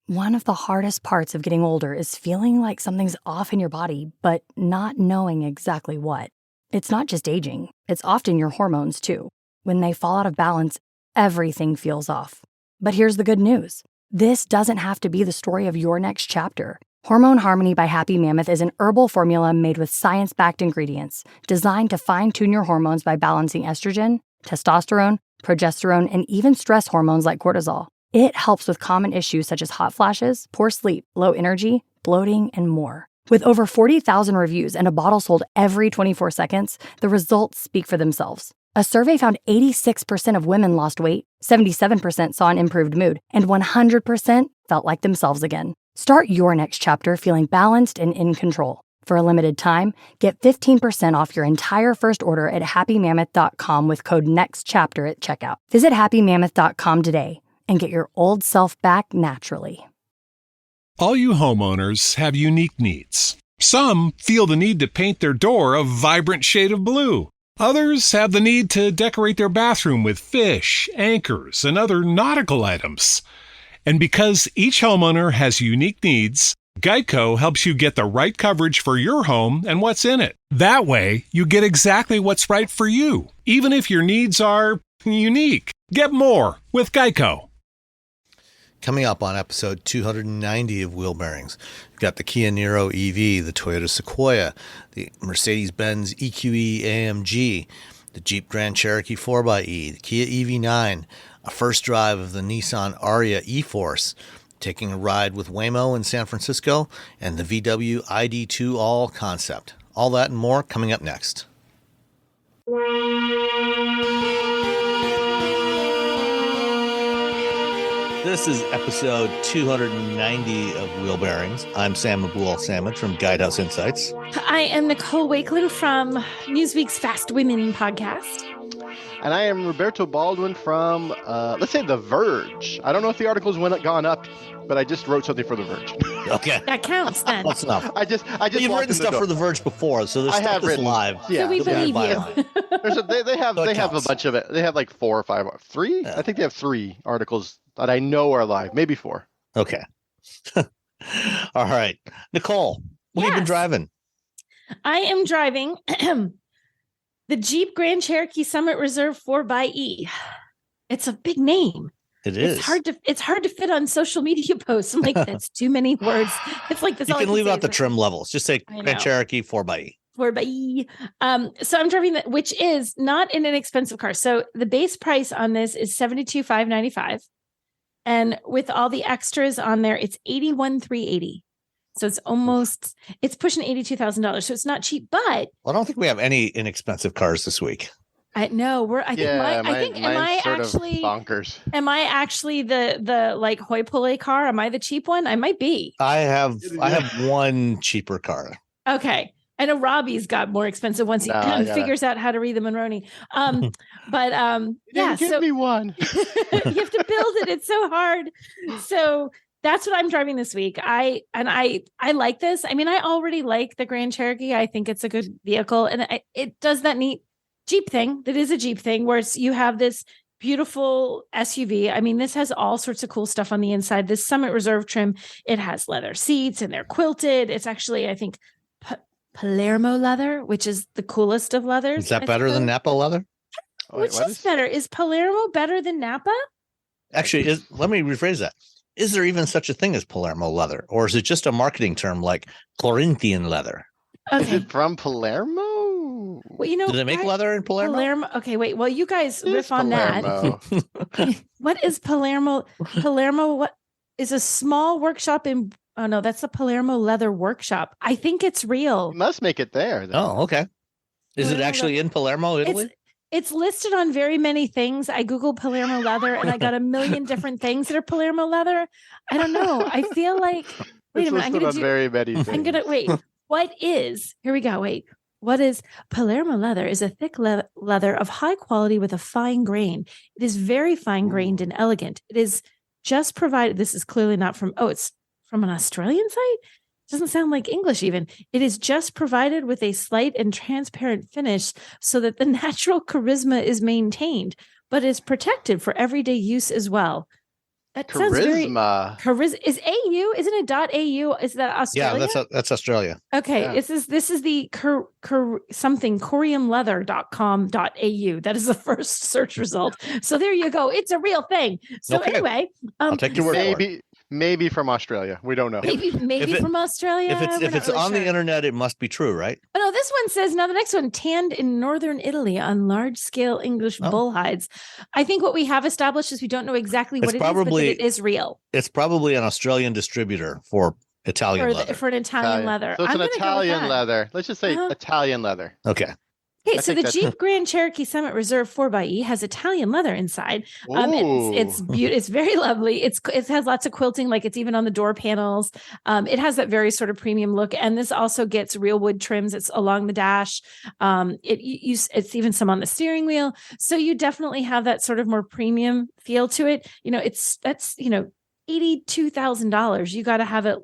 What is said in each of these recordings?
One of the hardest parts of getting older is feeling like something's off in your body, but not knowing exactly what. It's not just aging, it's often your hormones too. When they fall out of balance, everything feels off. But here's the good news. This doesn't have to be the story of your next chapter. Hormone Harmony by Happy Mammoth is an herbal formula made with science-backed ingredients designed to fine-tune your hormones by balancing estrogen, testosterone, progesterone, and even stress hormones like cortisol. It helps with common issues such as hot flashes, poor sleep, low energy, bloating, and more. With over 40,000 reviews and a bottle sold every 24 seconds, the results speak for themselves. A survey found 86% of women lost weight, 77% saw an improved mood, and 100% felt like themselves again. Start your next chapter feeling balanced and in control. For a limited time, get 15% off your entire first order at happymammoth.com with code NEXTCHAPTER at checkout. Visit happymammoth.com today and get your old self back naturally. All you homeowners have unique needs. Some feel the need to paint their door a vibrant shade of blue. Others have the need to decorate their bathroom with fish, anchors, and other nautical items. And because each homeowner has unique needs, Geico helps you get the right coverage for your home and what's in it. That way, you get exactly what's right for you, even if your needs are unique. Get more with Geico. Coming up on episode 290 of Wheel Bearings, we've got the Kia Niro EV, the Toyota Sequoia, the Mercedes-Benz EQE AMG, the Jeep Grand Cherokee 4xe, the Kia EV9, a first drive of the Nissan Ariya E-4ORCE, taking a ride with Waymo in San Francisco, and the VW ID2 All concept. All that and more coming up next. This is episode 290 of Wheel Bearings. I'm Sam Abul-Samad from Guidehouse Insights. I am Nicole Wakeler from Newsweek's Fast Women podcast. And I am Roberto Baldwin from, let's say, The Verge. I don't know if the article's gone up, but I just wrote something for The Verge. Okay. That counts then. That's enough. I just You've written stuff for The Verge before, so this stuff is live. Yeah. So we believe you. They have a bunch of it. They have like 4 or 5, 3? Yeah. I think they have 3 articles that I know are live, maybe 4. Okay. All right. Nicole, what have you been driving? I am driving the Jeep Grand Cherokee Summit Reserve 4xe. It's a big name. It is. It's hard to fit on social media posts. I'm like, that's too many words. It's like this. You can leave out the trim levels. Just say Grand Cherokee 4xe. 4xe. So I'm driving that, which is not an inexpensive car. So the base price on this is $72,595. And with all the extras on there, it's $81,380. So it's pushing $82,000. So it's not cheap, but well, I don't think we have any inexpensive cars this week. Am I actually bonkers? Am I actually the like hoi polloi car? Am I the cheap one? I might be. I have one cheaper car. Okay. I know Robbie's got more expensive ones. He figures out how to read the Monroney. Give me one. You have to build it. It's so hard. So that's what I'm driving this week. I like this. I mean, I already like the Grand Cherokee. I think it's a good vehicle, and it does that neat Jeep thing. That is a Jeep thing where you have this beautiful SUV. I mean, this has all sorts of cool stuff on the inside. This Summit Reserve trim, it has leather seats and they're quilted. It's actually, I think, Palermo leather, which is the coolest of leathers. Is that better than Napa leather? Which is better? Is Palermo better than Napa? Actually, let me rephrase that. Is there even such a thing as Palermo leather? Or is it just a marketing term like Corinthian leather? Okay. Is it from Palermo? Well, do they make leather in Palermo? Okay, wait. Well, you guys riff on that. What is Palermo? Palermo, what is a small workshop in... Oh, no, that's the Palermo Leather Workshop. I think it's real. You must make it there, though. Oh, okay. Is it actually in Palermo, Italy? It's listed on very many things. I Googled Palermo leather and I got a million different things that are Palermo leather. I don't know. I feel like, wait a minute. Here we go. Wait, what is Palermo leather? Is a thick leather of high quality with a fine grain. It is very fine grained and elegant. It is just provided. This is clearly not from, it's from an Australian site. Doesn't sound like English even. It is just provided with a slight and transparent finish so that the natural charisma is maintained, but is protected for everyday use as well. That sounds very Charisma. Is AU? Isn't it .au? Is that Australia? Yeah, that's Australia. Okay, Yeah. this is the something coriumleather.com.au. That is the first search result. So there you go. It's a real thing. So Okay. anyway, I'll take your word for it. Maybe from Australia. We don't know. maybe from Australia. If it's on the internet, it must be true, right? Oh, no, this one says, now the next one, tanned in northern Italy on large-scale English bull hides. I think what we have established is we don't know exactly what it is, but that it is real. It's probably an Australian distributor for Italian leather. For an Italian leather. So it's an Italian leather. Let's just say Italian leather. Okay. Okay, so the Jeep Grand Cherokee Summit Reserve 4xe has Italian leather inside. It's beautiful. It's very lovely. It has lots of quilting, like it's even on the door panels. It has that very sort of premium look, and this also gets real wood trims. It's along the dash. It's even some on the steering wheel. So you definitely have that sort of more premium feel to it. That's $82,000. You got to have it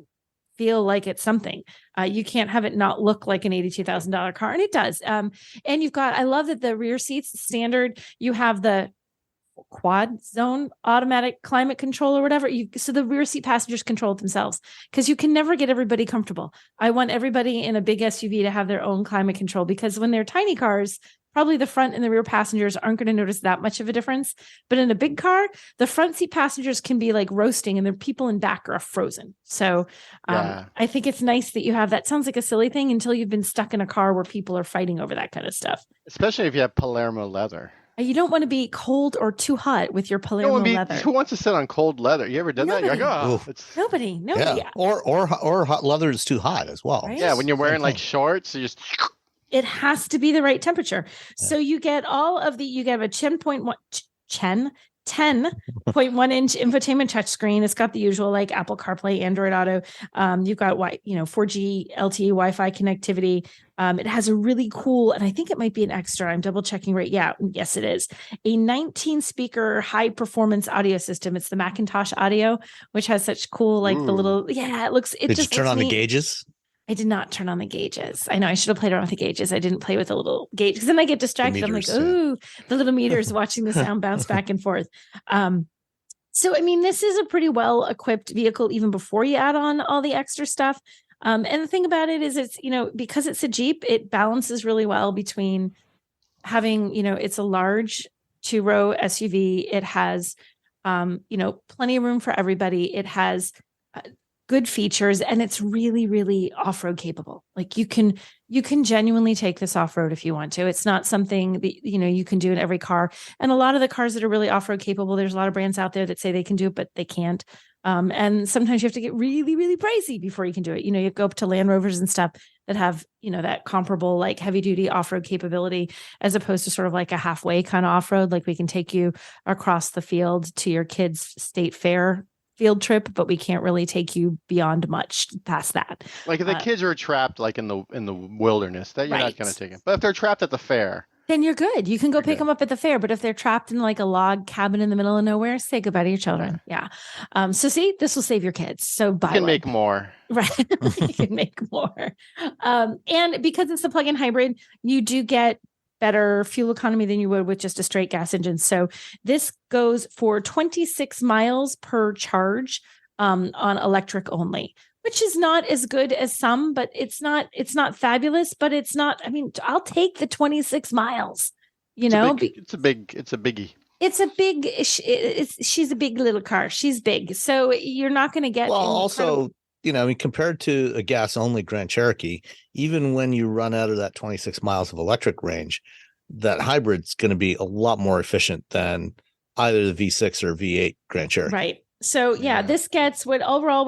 feel like it's something. You can't have it not look like an $82,000 car, and it does. And I love that the rear seats standard. You have the quad zone automatic climate control or whatever. So the rear seat passengers control it themselves, because you can never get everybody comfortable. I want everybody in a big SUV to have their own climate control, because when they're tiny cars, probably the front and the rear passengers aren't going to notice that much of a difference. But in a big car, the front seat passengers can be like roasting, and the people in back are frozen. So I think it's nice that you have that. Sounds like a silly thing until you've been stuck in a car where people are fighting over that kind of stuff. Especially if you have Palermo leather. You don't want to be cold or too hot with your Palermo leather. Who wants to sit on cold leather? You ever done that? You're like, Nobody. Yeah. Or hot leather is too hot as well. Right? Yeah, when you're wearing like shorts, you just... It has to be the right temperature. Yeah. So you get you get a 10.1 inch infotainment touchscreen. It's got the usual like Apple CarPlay, Android Auto. You've got 4G LTE Wi-Fi connectivity. It has a really cool, and I think it might be an extra. I'm double checking right. Yeah, yes, it is a 19 speaker high performance audio system. It's the Macintosh Audio, which has such cool the little. Yeah, it looks. Did you turn on the gauges? I did not turn on the gauges. I know I should have played around with the gauges. I didn't play with the little gauge, because then I get distracted. I'm like, ooh, the little meters watching the sound bounce back and forth. So, I mean, this is a pretty well equipped vehicle, even before you add on all the extra stuff. And the thing about it is it's, because it's a Jeep, it balances really well between having, it's a large 2-row SUV. It has, plenty of room for everybody. It has good features, and it's really, really off-road capable. Like you can genuinely take this off-road if you want to. It's not something that, you can do in every car. And a lot of the cars that are really off-road capable, there's a lot of brands out there that say they can do it, but they can't. And sometimes you have to get really, really pricey before you can do it. You go up to Land Rovers and stuff that have, that comparable like heavy duty off-road capability, as opposed to sort of like a halfway kind of off-road. Like we can take you across the field to your kids' state fair field trip, but we can't really take you beyond much past that. Like if the kids are trapped like in the wilderness, that you're not going to take them. But if they're trapped at the fair, then you're good. You can go pick them up at the fair. But if they're trapped in like a log cabin in the middle of nowhere, say goodbye to your children. Yeah. So see, this will save your kids. So buy you can make more. Right. You can make more. And because it's a plug-in hybrid, you do get better fuel economy than you would with just a straight gas engine. So this goes for 26 miles per charge on electric only, which is not as good as some, but it's not fabulous, but it's not, I mean, I'll take the 26 miles, It's a biggie. It's a big, she's a big little car. She's big. So you're not going to get. Well, also, compared to a gas only Grand Cherokee, even when you run out of that 26 miles of electric range, that hybrid's going to be a lot more efficient than either the V6 or V8 Grand Cherokee. Right. So this gets what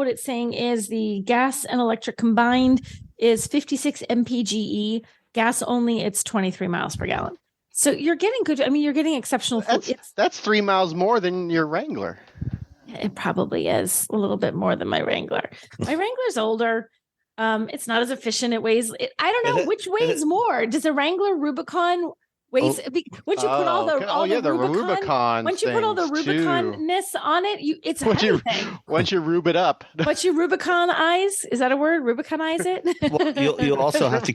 it's saying is the gas and electric combined is 56 mpge. Gas only, it's 23 miles per gallon. So you're getting good. I mean, you're getting exceptional. That's 3 miles more than your Wrangler. It probably is a little bit more than my Wrangler. My Wrangler's older. It's not as efficient. It weighs. I don't know which weighs more. Does a Wrangler Rubicon weighs? Once you put all the Rubicon. Once you put all the Rubicon-ness on it, it's a heavy thing. Once you rube it up. Once you Rubiconize, is that a word? Rubiconize it. Well, you also have to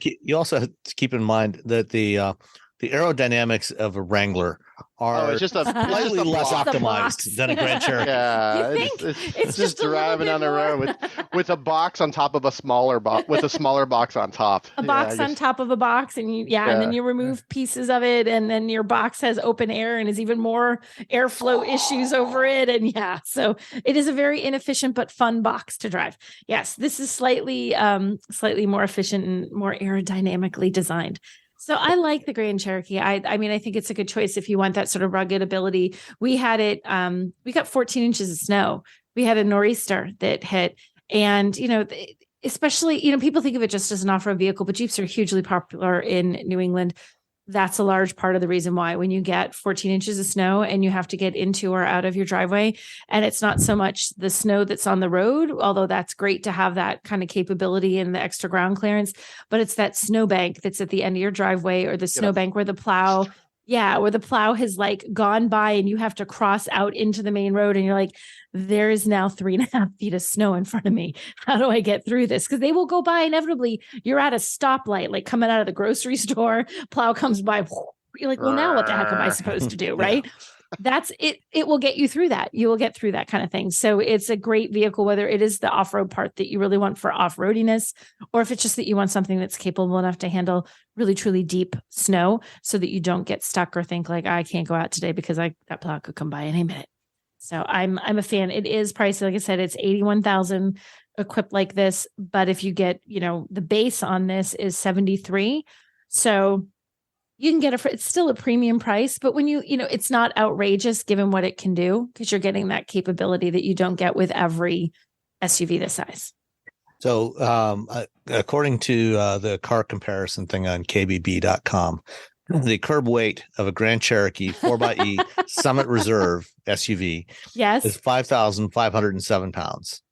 keep in mind that the the aerodynamics of a Wrangler are it's just a slightly less block. optimized than a Grand Cherokee. Yeah, You think? it's just a little driving bit on the road more. with a box on top of a smaller box with a smaller box on top. A box on top of a box, and and then you remove pieces of it, and then your box has open air and is even more airflow issues over it. And so it is a very inefficient but fun box to drive. Yes, this is slightly more efficient and more aerodynamically designed. So I like the Grand Cherokee. I mean, I think it's a good choice if you want that sort of rugged ability. We had it, we got 14 inches of snow. We had a nor'easter that hit, and, especially, people think of it just as an off-road vehicle, but Jeeps are hugely popular in New England. That's a large part of the reason why when you get 14 inches of snow and you have to get into or out of your driveway, and it's not so much the snow that's on the road, although that's great to have that kind of capability and the extra ground clearance, but it's that snowbank that's at the end of your driveway, or the snowbank where the plow has like gone by and you have to cross out into the main road, and you're like, there is now 3.5 feet of snow in front of me. How do I get through this? Because they will go by inevitably. You're at a stoplight, like coming out of the grocery store, plow comes by. You're like, well, now what the heck am I supposed to do? Right. That's it. It will get you through that. You will get through that kind of thing. So it's a great vehicle, whether it is the off-road part that you really want for off-roadiness, or if it's just that you want something that's capable enough to handle really, truly deep snow so that you don't get stuck or think like, I can't go out today because that plow could come by any minute. So I'm a fan. It is pricey. Like I said, it's $81,000 equipped like this. But if you get, the base on this is $73,000. So you can get it's still a premium price, but when it's not outrageous given what it can do, because you're getting that capability that you don't get with every SUV this size. So according to the car comparison thing on KBB.com, the curb weight of a Grand Cherokee 4xe Summit Reserve SUV is 5,507 pounds.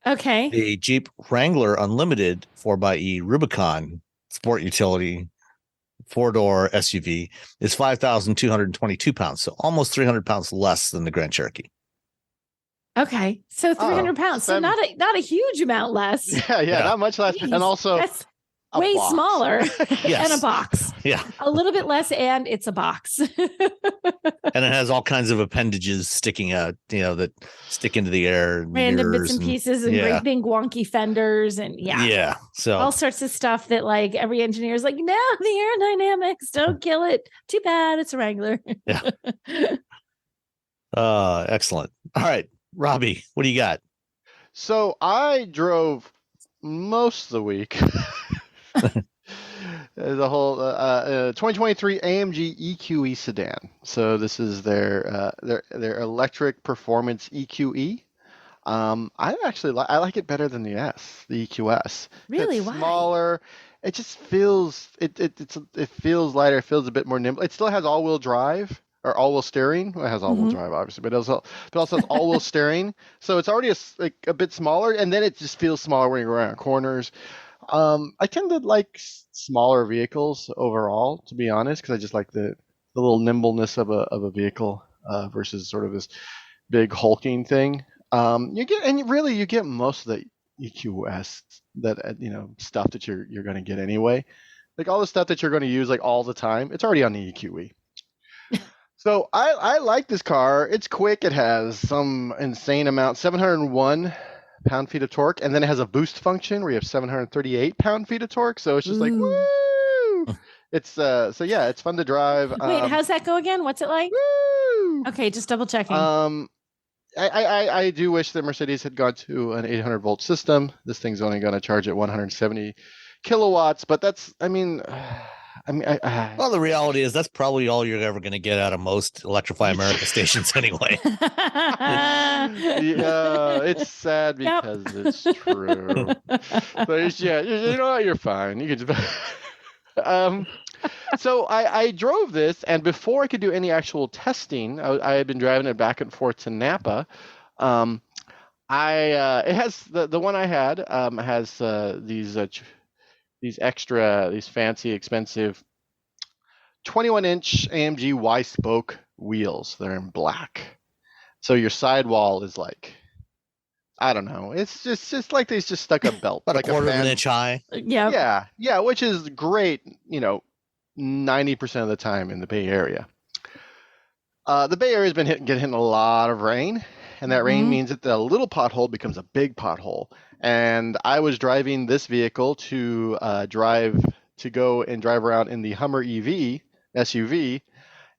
Okay. The Jeep Wrangler Unlimited 4xe Rubicon Sport Utility 4-door SUV is 5,222 pounds. So almost 300 pounds less than the Grand Cherokee. Okay. So 300 pounds. So not a huge amount less. Yeah. Not much less. Jeez, and also that's way smaller and a box. Yeah. A little bit less, and it's a box. And it has all kinds of appendages sticking out, that stick into the air. Random bits and pieces and great big wonky fenders and so all sorts of stuff that like every engineer is like, no, the aerodynamics, don't kill it. Too bad it's a Wrangler. Yeah. Excellent. All right, Robbie, what do you got? So I drove most of the week. The whole 2023 AMG EQE sedan. So this is their electric performance EQE. I actually I like it better than the EQS. Really? It's why? smaller. It just feels it feels lighter. It feels a bit more nimble. It still has all-wheel drive or all-wheel steering. Well, it has all-wheel drive obviously, but it also has all-wheel steering. So it's already a bit smaller, and then it just feels smaller when you go around corners. I tend to like smaller vehicles overall, to be honest, because I just like the little nimbleness of a vehicle versus sort of this big hulking thing. You get most of the EQS stuff that you're going to get anyway. Like all the stuff that you're going to use like all the time, it's already on the EQE. So I like this car. It's quick. It has some insane amount, 701 pound-feet of torque, and then it has a boost function where you have 738 pound-feet of torque. So it's just like, woo! It's it's fun to drive. Wait, how's that go again? What's it like? Woo! Okay, just double checking. I do wish that Mercedes had gone to an 800 volt system. This thing's only going to charge at 170 kilowatts, but well, the reality is that's probably all you're ever going to get out of most Electrify America stations anyway. Yeah, it's sad because it's true. But you know what? You're fine. You can just. So I drove this, and before I could do any actual testing, I had been driving it back and forth to Napa. It has the one I had has these fancy, expensive 21-inch AMG Y-spoke wheels. They're in black. So your sidewall is like, I don't know. It's just like they just stuck a belt. About like a quarter of an inch high. Yeah. Yeah, which is great, 90% of the time in the Bay Area. The Bay Area has been getting a lot of rain, and that rain means that the little pothole becomes a big pothole. And I was driving this vehicle to go and drive around in the Hummer EV SUV,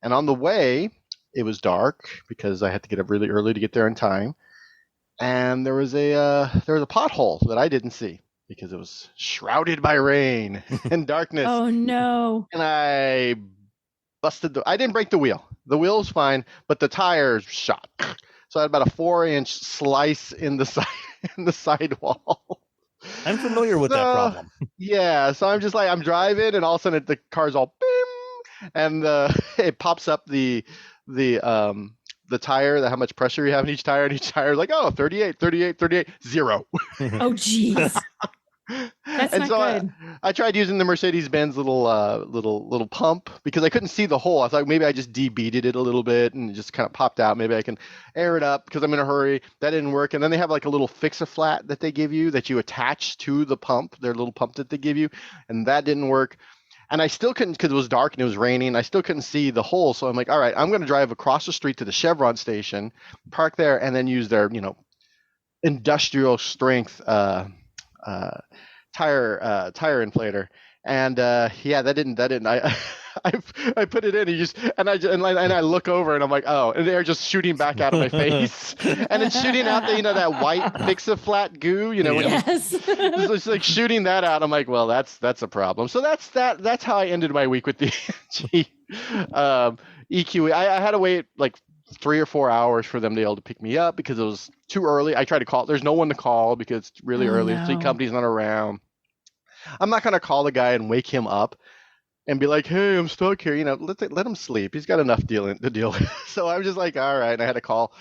and on the way, it was dark because I had to get up really early to get there in time. And there was a pothole that I didn't see because it was shrouded by rain and darkness. Oh no! And I didn't break the wheel. The wheel was fine, but the tires shot. So I had about a 4-inch slice in the sidewall. I'm familiar with that problem. Yeah, so I'm just like, I'm driving, and all of a sudden the car's all bing, and it pops up the tire, how much pressure you have in each tire, and each tire is like, oh, 38, 0. Oh, geez. That's and not good. I tried using the Mercedes-Benz little pump because I couldn't see the hole. I thought maybe I just debeaded it a little bit and it just kind of popped out. Maybe I can air it up because I'm in a hurry. That didn't work. And then they have like a little fix-a-flat that they give you that you attach to the pump, their little pump that they give you, and that didn't work. And I still couldn't, because it was dark and it was raining, I still couldn't see the hole. So I'm like, all right, I'm going to drive across the street to the Chevron station, park there, and then use their, industrial strength tire inflator. And that didn't I put it in and I look over and I'm like, oh, and they're just shooting back out of my face. And it's shooting out that white fix-a-flat goo, Yes. it's like shooting that out. I'm like, well, that's a problem. So that's how I ended my week with the Jeep EQE. I had to wait like 3 or 4 hours for them to be able to pick me up because it was too early. I tried to call. There's no one to call because it's really early. No. The fleet company's not around. I'm not going to call the guy and wake him up and be like, hey, I'm stuck here. Let him sleep. He's got enough to deal with. So I was just like, all right. And I had to call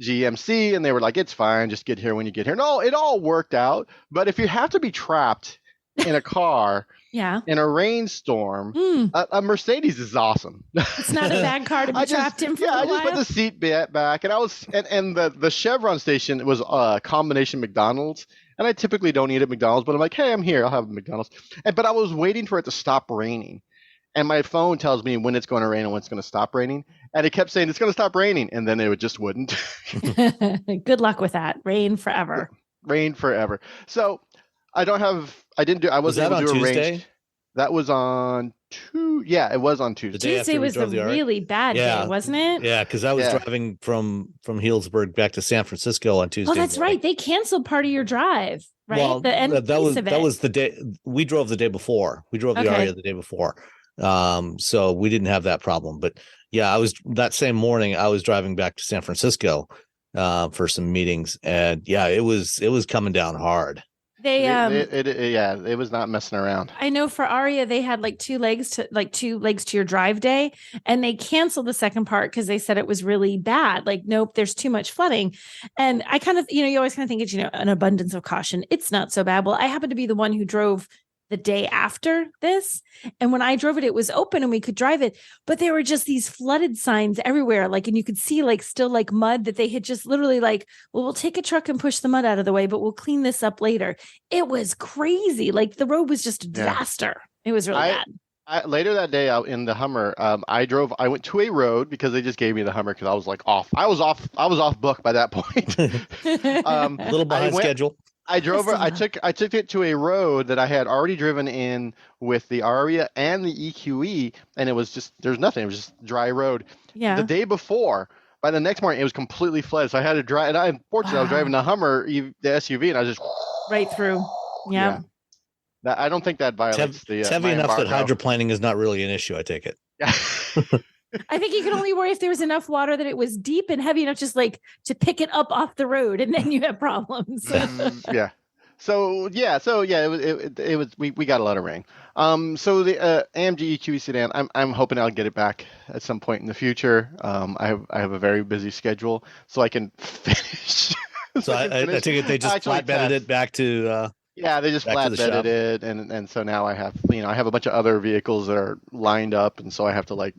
GMC and they were like, it's fine. Just get here when you get here. No, it all worked out. But if you have to be trapped in a car yeah, in a rainstorm, a Mercedes is awesome. It's not a bad car to be trapped in for a while. I just put the seat back and the Chevron station was a combination McDonald's. And I typically don't eat at McDonald's, but I'm like, hey, I'm here. I'll have McDonald's. But I was waiting for it to stop raining. And my phone tells me when it's going to rain and when it's going to stop raining. And it kept saying it's going to stop raining. And then it just wouldn't. Good luck with that. Rain forever. Rain forever. So I wasn't able to do a range. That was on it was on Tuesday. Tuesday was the really bad day, wasn't it? Yeah, because I was driving from Healdsburg back to San Francisco on Tuesday. Oh, that's right. They canceled part of your drive, right? Well, that was the day we drove the day before. We drove the Ariya the day before. So we didn't have that problem. But yeah, that same morning I was driving back to San Francisco for some meetings, and it was coming down hard. It was not messing around. I know for Ariya, they had like two legs to your drive day, and they canceled the second part because they said it was really bad. Like, nope, there's too much flooding. And I kind of, you always kind of think it's, an abundance of caution. It's not so bad. Well, I happened to be the one who drove the day after this. And when I drove it, it was open and we could drive it, but there were just these flooded signs everywhere. And you could see still mud that they had just literally well, we'll take a truck and push the mud out of the way, but we'll clean this up later. It was crazy. The road was just a disaster. It was really bad. Later that day out in the Hummer, I went to a road because they just gave me the Hummer because I was off. I was off book by that point. A little behind schedule. I took it to a road that I had already driven in with the Ariya and the EQE, and it was just, there's nothing. It was just dry road. Yeah. The day before, by the next morning, it was completely flooded. So I had to drive, and unfortunately, I was driving the Hummer, the SUV, and I was just right through. Yeah. I don't think that violates it's heavy enough that hydroplaning is not really an issue, I take it. Yeah. I think you could only worry if there was enough water that it was deep and heavy enough just to pick it up off the road, and then you have problems. Yeah. It was we got a lot of rain. So the AMG EQE sedan, I'm hoping I'll get it back at some point in the future. I have a very busy schedule, so I can finish. So I take it they just flatbedded it back to. They just flatbedded it, and so now I have I have a bunch of other vehicles that are lined up, and so I have to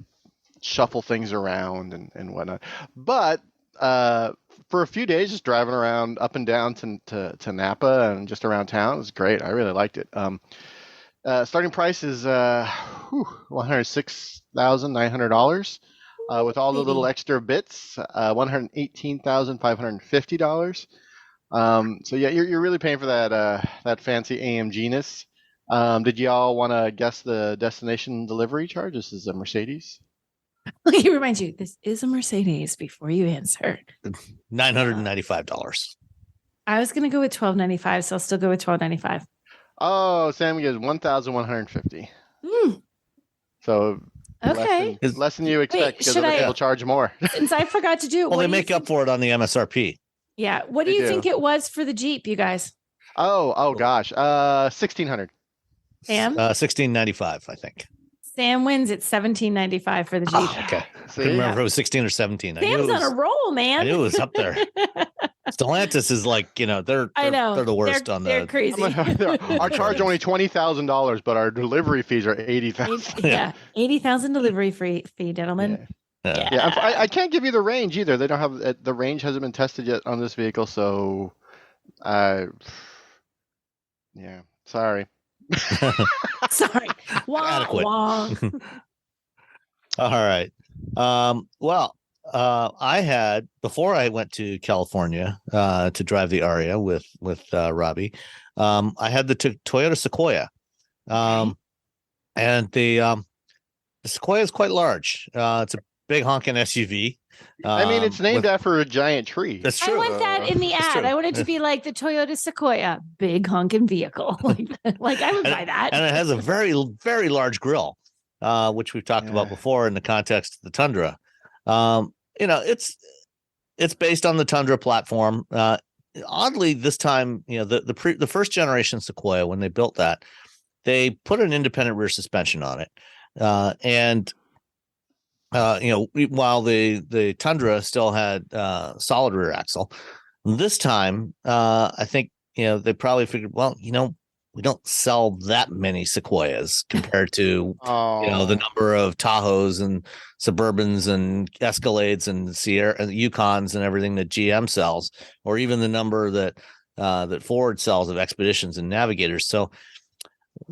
shuffle things around and whatnot. But for a few days, just driving around up and down to Napa and just around town, it was great. I really liked it. Starting price is $106,900 with all the little extra bits. $118,550. So yeah, you're really paying for that fancy AMG-ness. Did y'all want to guess the destination delivery charge? This is a Mercedes. Let me remind you, this is a Mercedes before you answer. $995. I was going to go with $1,295, so I'll still go with $1,295. Oh, Sam gives $1,150. So okay, less than you expect because other people charge more. Since I forgot to do it, well, they make up for it on the MSRP. Yeah. What do you think it was for the Jeep, you guys? Oh gosh, $1,600. Sam, $1,695, I think. Sam wins at $1,795 for the Jeep. Oh, okay. I couldn't remember if it was 16 or 17. Sam's on a roll, man. I knew it was up there. Stellantis is like, they're the worst on the. They're crazy. Our charge only $20,000, but our delivery fees are $80,000. Yeah, $80,000 delivery fee, gentlemen. Yeah. I can't give you the range either. They don't have the range hasn't been tested yet on this vehicle, so sorry. Sorry. Adequate. Wah. All right. I had, before I went to California to drive the Ariya with Robbie, I had the Toyota Sequoia. And the Sequoia is quite large. It's a big honking SUV. I mean, it's named after a giant tree. That's true. I want that in the ad. I want it to be like the Toyota Sequoia, big honking vehicle. like I would buy that. And it has a very, very large grille, which we've talked about before in the context of the Tundra. It's based on the Tundra platform. Oddly, this time, the first generation Sequoia, when they built that, they put an independent rear suspension on it, while the Tundra still had solid rear axle. This time, I think they probably figured, well, we don't sell that many Sequoias compared to the number of Tahoes and Suburbans and Escalades and Sierra and Yukons and everything that GM sells, or even the number that Ford sells of Expeditions and Navigators. So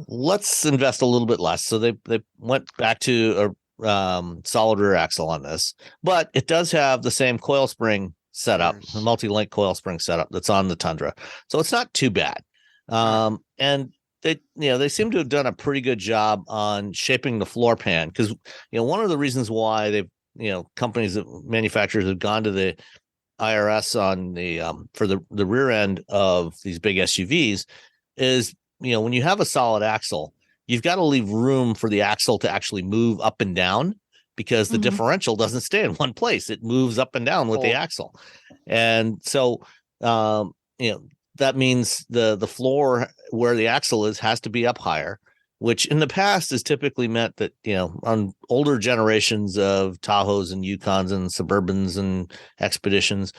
let's invest a little bit less. So they went back to a solid rear axle on this, but it does have the same coil spring setup, the multi-link coil spring setup that's on the Tundra. So it's not too bad. And they seem to have done a pretty good job on shaping the floor pan, because one of the reasons why they've manufacturers have gone to the IRS on the for the rear end of these big SUVs is when you have a solid axle, you've got to leave room for the axle to actually move up and down, because the differential doesn't stay in one place. It moves up and down with the axle. And so, that means the floor where the axle is has to be up higher, which in the past has typically meant that, on older generations of Tahoes and Yukons and Suburbans and Expeditions,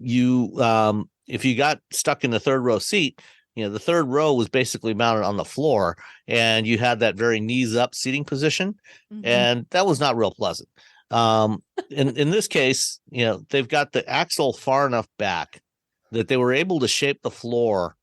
if you got stuck in the third row seat, the third row was basically mounted on the floor, and you had that very knees up seating position. And that was not real pleasant. In this case, they've got the axle far enough back that they were able to shape the floor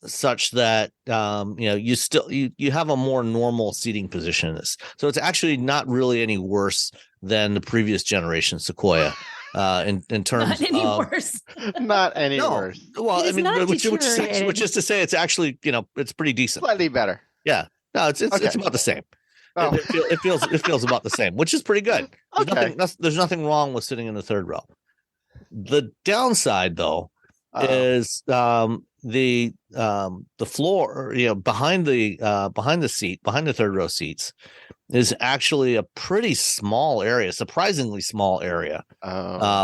such that you have a more normal seating position in this. So it's actually not really any worse than the previous generation Sequoia in terms worse. Not any worse. Well, which is to say, it's actually it's pretty decent. Slightly better. Yeah. No, it's about the same. Oh. It feels about the same, which is pretty good. There's nothing wrong with sitting in the third row. The downside, though, is the floor, behind the seat, behind the third row seats, is actually a pretty small area, surprisingly small area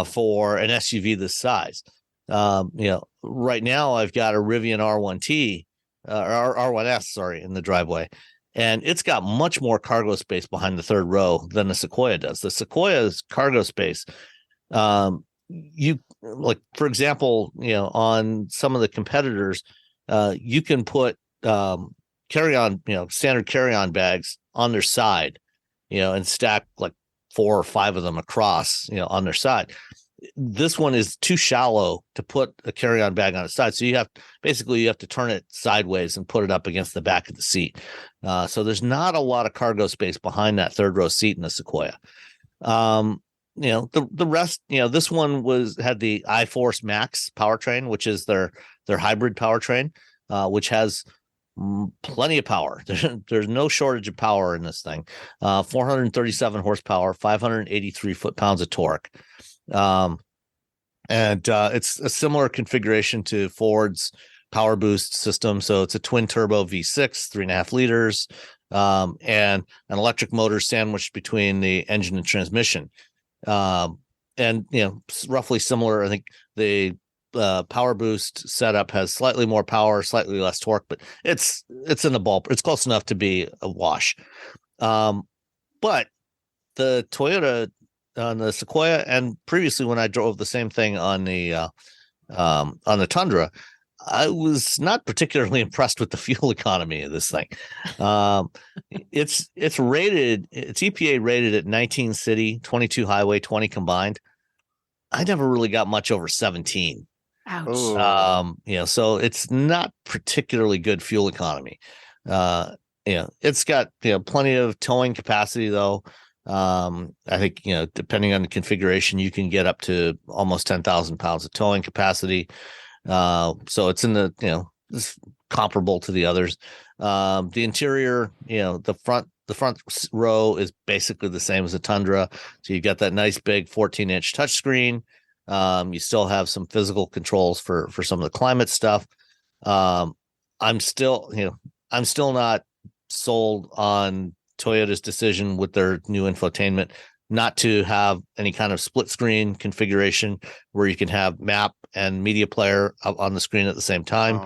for an SUV this size. Right now I've got a Rivian R1T or R1S, in the driveway, and it's got much more cargo space behind the third row than the Sequoia does. The Sequoia's cargo space, for example, on some of the competitors, you can put standard carry-on bags on their side, and stack like 4 or 5 of them across, on their side. this one is too shallow to put a carry-on bag on its side. So you have to turn it sideways and put it up against the back of the seat. So there's not a lot of cargo space behind that third row seat in the Sequoia. The rest, this one had the I-Force Max powertrain, which is their hybrid powertrain, which has plenty of power. There's no shortage of power in this thing. 437 horsepower, 583 foot-pounds of torque. It's a similar configuration to Ford's Power Boost system. So it's a twin turbo V6, 3.5 liters, and an electric motor sandwiched between the engine and transmission. Roughly similar. I think the Power Boost setup has slightly more power, slightly less torque, but it's in the ball. It's close enough to be a wash. But the Toyota on the Sequoia, and previously when I drove the same thing on the Tundra, I was not particularly impressed with the fuel economy of this thing. It's EPA rated at 19 city, 22 highway, 20 combined. I never really got much over 17. Ouch. So it's not particularly good fuel economy. It's got plenty of towing capacity though. I think depending on the configuration, you can get up to almost 10,000 pounds of towing capacity. So it's in it's comparable to the others. The interior, the front row is basically the same as the Tundra. So you got that nice big 14-inch touchscreen. You still have some physical controls for some of the climate stuff. I'm still not sold on Toyota's decision with their new infotainment not to have any kind of split screen configuration where you can have map and media player up on the screen at the same time.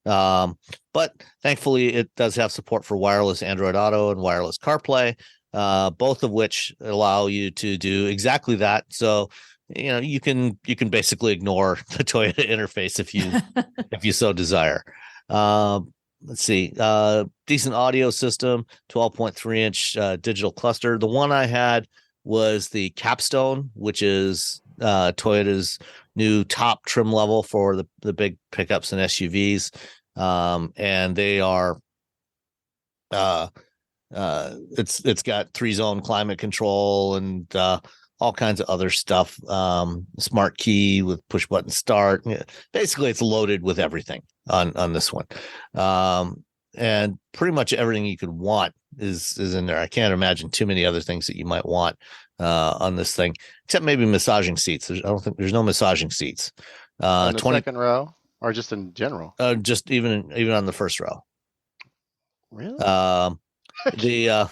But thankfully it does have support for wireless Android Auto and wireless CarPlay, both of which allow you to do exactly that. So, you can basically ignore the Toyota interface if you so desire. Let's see, decent audio system, 12.3-inch digital cluster. The one I had was the Capstone, which is Toyota's new top trim level for the big pickups and SUVs. And they are it's got 3-zone climate control and all kinds of other stuff. Smart key with push button start. Basically, it's loaded with everything on this one. And pretty much everything you could want is in there. I can't imagine too many other things that you might want on this thing, except maybe massaging seats. I don't think there's no massaging seats. On the second row, or just in general? Just even on the first row. Really? You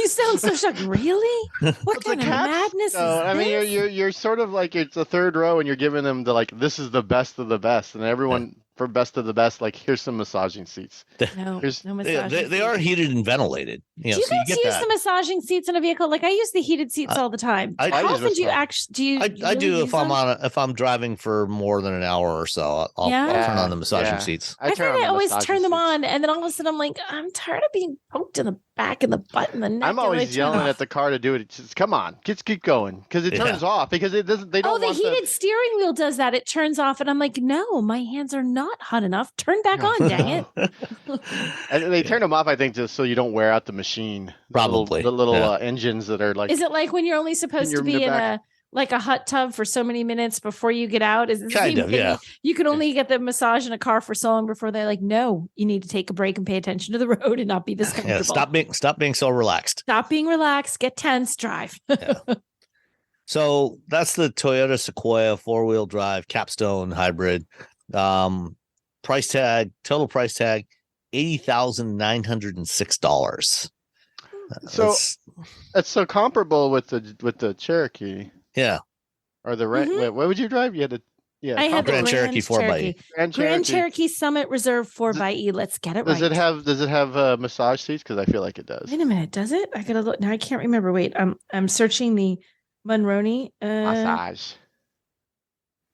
sound so shocked. Really? What kind of madness is this? I mean, you're sort of like, it's a third row and you're giving them this is the best of the best, and everyone for best of the best, here's some massaging seats. No massaging they are heated and ventilated. Do you guys use the massaging seats in a vehicle? Like I use the heated seats all the time. How often do you actually I do if I'm driving for more than an hour or so. I'll turn on the massaging seats. I always turn them on, and then all of a sudden I'm like, I'm tired of being poked in the back and the butt and the neck. I'm always yelling at the car to do it. It's just, come on, kids, keep going, because it turns off, because it doesn't. They don't. The heated steering wheel does that. It turns off, and I'm like, no, my hands are not hot enough. Turn back on, dang it. And they turn them off, I think, just so you don't wear out the machine. Probably the little engines that are like. Is it like when you're only supposed to be in a hot tub for so many minutes before you get out? Is this kind of, yeah. You can only get the massage in a car for so long before they're like, no, you need to take a break and pay attention to the road and not be this comfortable. Stop being so relaxed. Stop being relaxed. Get tense. Drive. So that's the Toyota Sequoia 4-wheel drive Capstone hybrid. Total price tag, $80,906. So that's so comparable with the Cherokee. Yeah. Or the what would you drive? You had I had the Grand Cherokee 4xe. Grand Cherokee Summit Reserve 4xe. Let's get it right. Does it have massage seats? Because I feel like it does. Wait a minute, does it? I gotta look now. I can't remember. Wait, I'm searching the Monroney massage.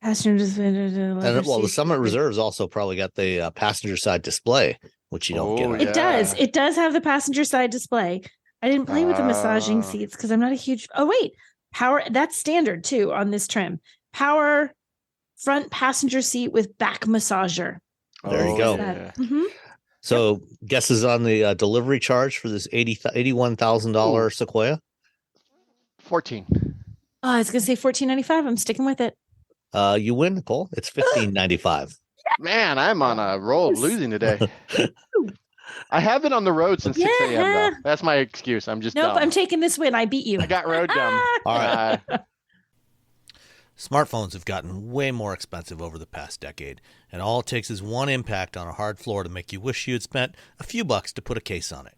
Passengers. The Summit Reserve's also probably got the passenger side display, which you don't get. It does. It does have the passenger side display. I didn't play with the massaging seats because I'm not a huge. Oh wait, power. That's standard too on this trim. power front passenger seat with back massager. There you go. Yeah. Mm-hmm. So guesses on the delivery charge for this $81,000 Sequoia? 14. Oh, I was gonna say $14.95. I'm sticking with it. You win, Nicole. It's $15.95. Man, I'm on a roll of losing today. I have been on the road since 6 a.m. though. That's my excuse. I'm just Nope, dumb. I'm taking this win. I beat you. I got road dumb. All right. Smartphones have gotten way more expensive over the past decade, and all it takes is one impact on a hard floor to make you wish you had spent a few bucks to put a case on it.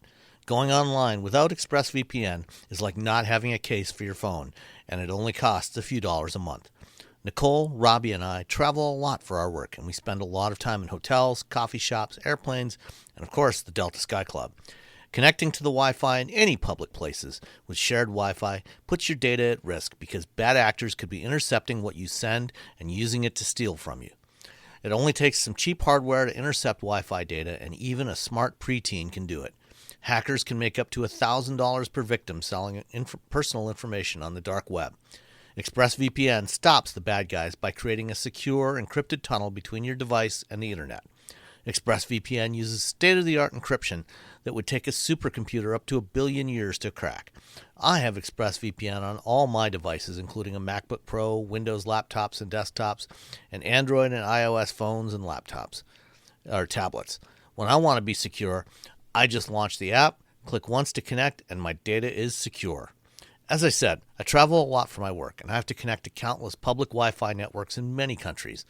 Going online without ExpressVPN is like not having a case for your phone, and it only costs a few dollars a month. Nicole, Robbie, and I travel a lot for our work, and we spend a lot of time in hotels, coffee shops, airplanes, and of course the Delta Sky Club. Connecting to the Wi-Fi in any public places with shared Wi-Fi puts your data at risk because bad actors could be intercepting what you send and using it to steal from you. It only takes some cheap hardware to intercept Wi-Fi data, and even a smart preteen can do it. Hackers can make up to $1,000 per victim selling personal information on the dark web. ExpressVPN stops the bad guys by creating a secure, encrypted tunnel between your device and the internet. ExpressVPN uses state-of-the-art encryption that would take a supercomputer up to 1 billion years to crack. I have ExpressVPN on all my devices, including a MacBook Pro, Windows laptops and desktops, and Android and iOS phones and laptops, or tablets. When I want to be secure, I just launch the app, click once to connect, and my data is secure. As I said, I travel a lot for my work, and I have to connect to countless public Wi-Fi networks in many countries.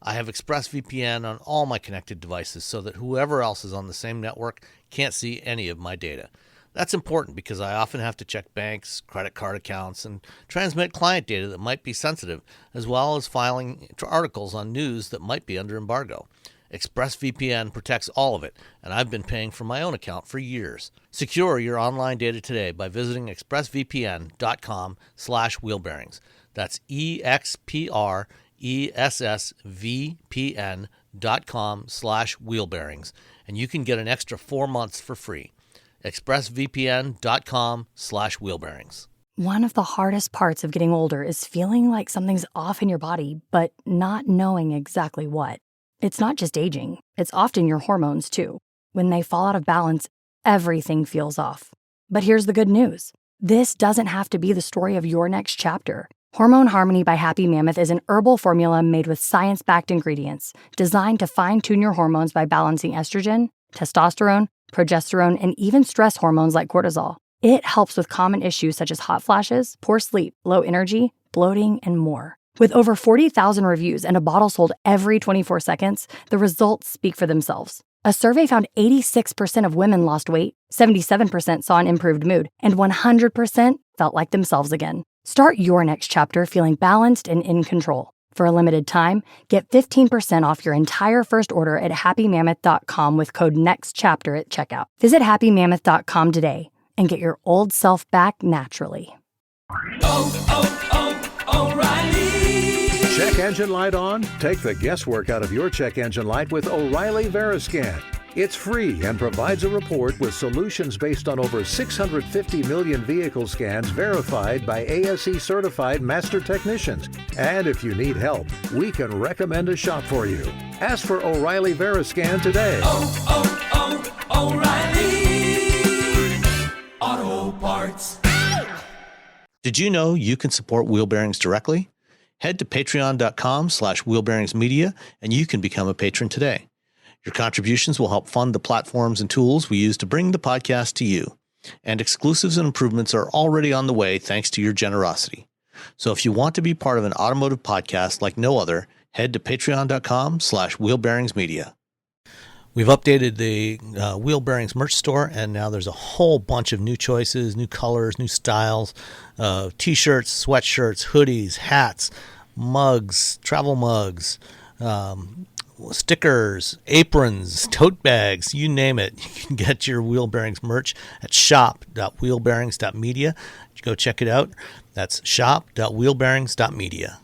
I have ExpressVPN on all my connected devices so that whoever else is on the same network can't see any of my data. That's important because I often have to check banks, credit card accounts, and transmit client data that might be sensitive, as well as filing articles on news that might be under embargo. ExpressVPN protects all of it, and I've been paying for my own account for years. Secure your online data today by visiting expressvpn.com/wheelbearings. That's expressvpn.com/wheelbearings, and you can get an extra 4 months for free. expressvpn.com/wheelbearings. One of the hardest parts of getting older is feeling like something's off in your body, but not knowing exactly what. It's not just aging, it's often your hormones too. When they fall out of balance, everything feels off. But here's the good news. This doesn't have to be the story of your next chapter. Hormone Harmony by Happy Mammoth is an herbal formula made with science-backed ingredients designed to fine-tune your hormones by balancing estrogen, testosterone, progesterone, and even stress hormones like cortisol. It helps with common issues such as hot flashes, poor sleep, low energy, bloating, and more. With over 40,000 reviews and a bottle sold every 24 seconds, the results speak for themselves. A survey found 86% of women lost weight, 77% saw an improved mood, and 100% felt like themselves again. Start your next chapter feeling balanced and in control. For a limited time, get 15% off your entire first order at happymammoth.com with code NEXTCHAPTER at checkout. Visit happymammoth.com today and get your old self back naturally. O'Reilly. Check engine light on? Take the guesswork out of your check engine light with O'Reilly Veriscan. It's free and provides a report with solutions based on over 650 million vehicle scans verified by ASE certified master technicians. And if you need help, we can recommend a shop for you. Ask for O'Reilly Veriscan today. O'Reilly Auto Parts. Did you know you can support Wheel Bearings directly? Head to patreon.com/wheelbearingsmedia and you can become a patron today. Your contributions will help fund the platforms and tools we use to bring the podcast to you. And exclusives and improvements are already on the way thanks to your generosity. So if you want to be part of an automotive podcast like no other, head to patreon.com/wheelbearingsmedia. We've updated the Wheel Bearings merch store, and now there's a whole bunch of new choices, new colors, new styles, t-shirts, sweatshirts, hoodies, hats, mugs, travel mugs, stickers, aprons, tote bags, you name it. You can get your Wheel Bearings merch at shop.wheelbearings.media. Go check it out. That's shop.wheelbearings.media.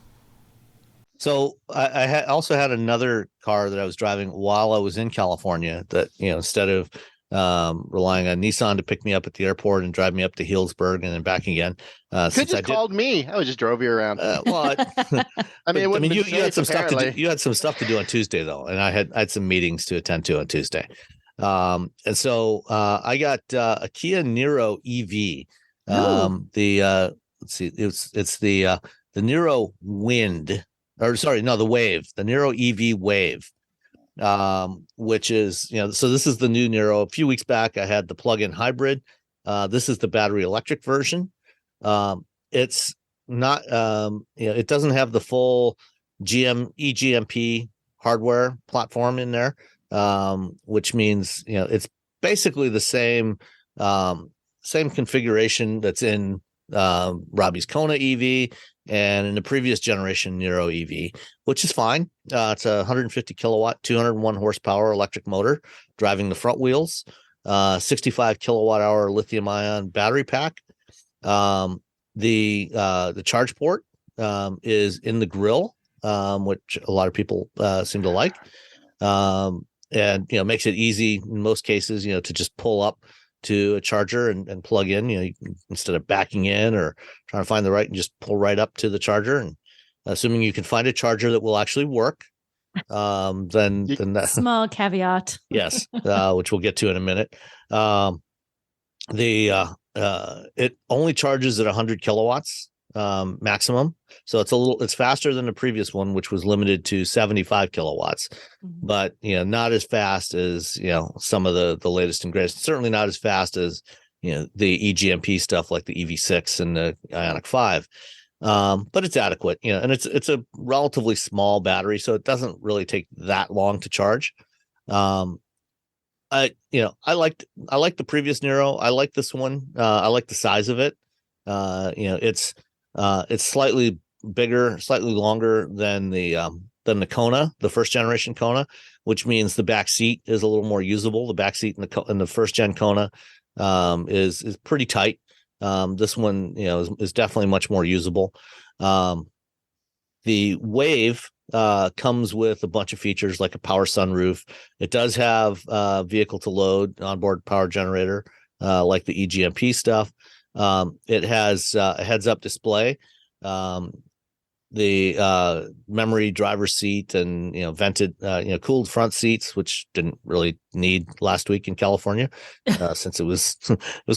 So I also had another car that I was driving while I was in California that, instead of relying on Nissan to pick me up at the airport and drive me up to Healdsburg and then back again. Could just called me. I just drove you around. I mean, it wouldn't you been had safe, some stuff to do. apparently. You had some stuff to do on Tuesday though, and I had some meetings to attend to on Tuesday. And so I got a Kia Niro EV. Let's see, it's the Niro Wind, or sorry, no, the Wave, the Niro EV Wave. Which is, so this is the new Niro. A few weeks back, I had the plug-in hybrid. This is the battery electric version. It's not, it doesn't have the full eGMP hardware platform in there, which means, it's basically the same configuration that's in Robbie's Kona EV and in the previous generation Niro EV, which is fine. It's a 150 kilowatt, 201 horsepower electric motor driving the front wheels, 65 kilowatt hour lithium ion battery pack. The charge port is in the grill, which a lot of people seem to like, and makes it easy in most cases, to just pull up to a charger and plug in. You can, instead of backing in or trying to find the right, and just pull right up to the charger. And assuming you can find a charger that will actually work, then that small caveat. Yes, which we'll get to in a minute. It only charges at 100 kilowatts maximum, so it's faster than the previous one, which was limited to 75 kilowatts. But not as fast as some of the latest and greatest. Certainly not as fast as the eGMP stuff like the EV6 and the Ioniq 5. But it's adequate, and it's a relatively small battery, so it doesn't really take that long to charge. I liked the previous Niro. I like this one. I like the size of it. It's slightly bigger, slightly longer than the Kona, the first generation Kona, which means the back seat is a little more usable. The back seat in the first gen Kona is pretty tight. This one, is definitely much more usable. The Wave comes with a bunch of features like a power sunroof. It does have vehicle to load onboard power generator, like the eGMP stuff. It has a heads up display, the memory driver's seat, and vented, cooled front seats, which didn't really need last week in California, since it was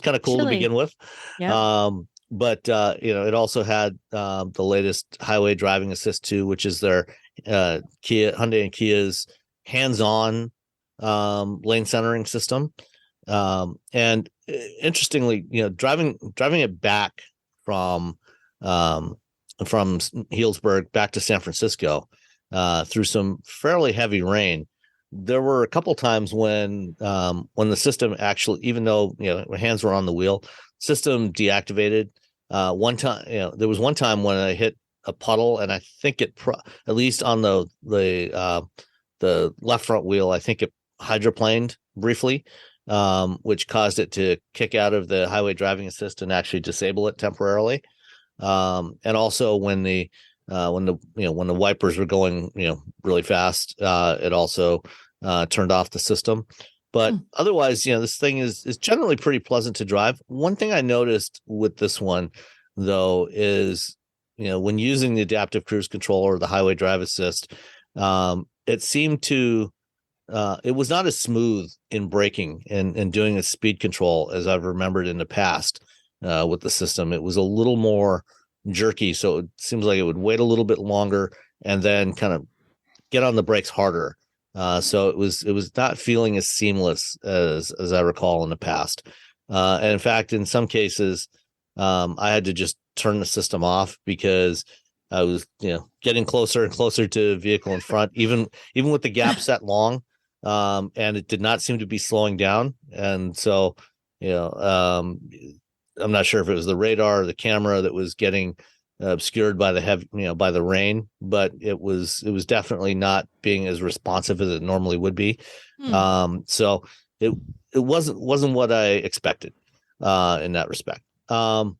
kind of cool Chilly to begin with. Yeah. But it also had the latest highway driving assist 2, which is their Hyundai and Kia's hands-on lane centering system. And interestingly, driving it back from Healdsburg back to San Francisco through some fairly heavy rain, there were a couple times when the system actually, even though my hands were on the wheel, system deactivated. One time, there was one time when I hit a puddle, and I think at least on the left front wheel, I think it hydroplaned briefly, which caused it to kick out of the highway driving assist and actually disable it temporarily. And also when the wipers were going really fast, it also turned off the system. But otherwise, this thing is generally pretty pleasant to drive. One thing I noticed with this one, though, is when using the adaptive cruise control or the highway drive assist, it seemed to it was not as smooth in braking and doing a speed control as I've remembered in the past with the system. It was a little more jerky, so it seems like it would wait a little bit longer and then kind of get on the brakes harder. So it was not feeling as seamless as I recall in the past. And in fact, in some cases, I had to just turn the system off because I was, getting closer and closer to the vehicle in front, even with the gap set long, and it did not seem to be slowing down. And so, I'm not sure if it was the radar or the camera that was getting obscured by the by the rain, but it was definitely not being as responsive as it normally would be. So it wasn't what I expected in that respect. The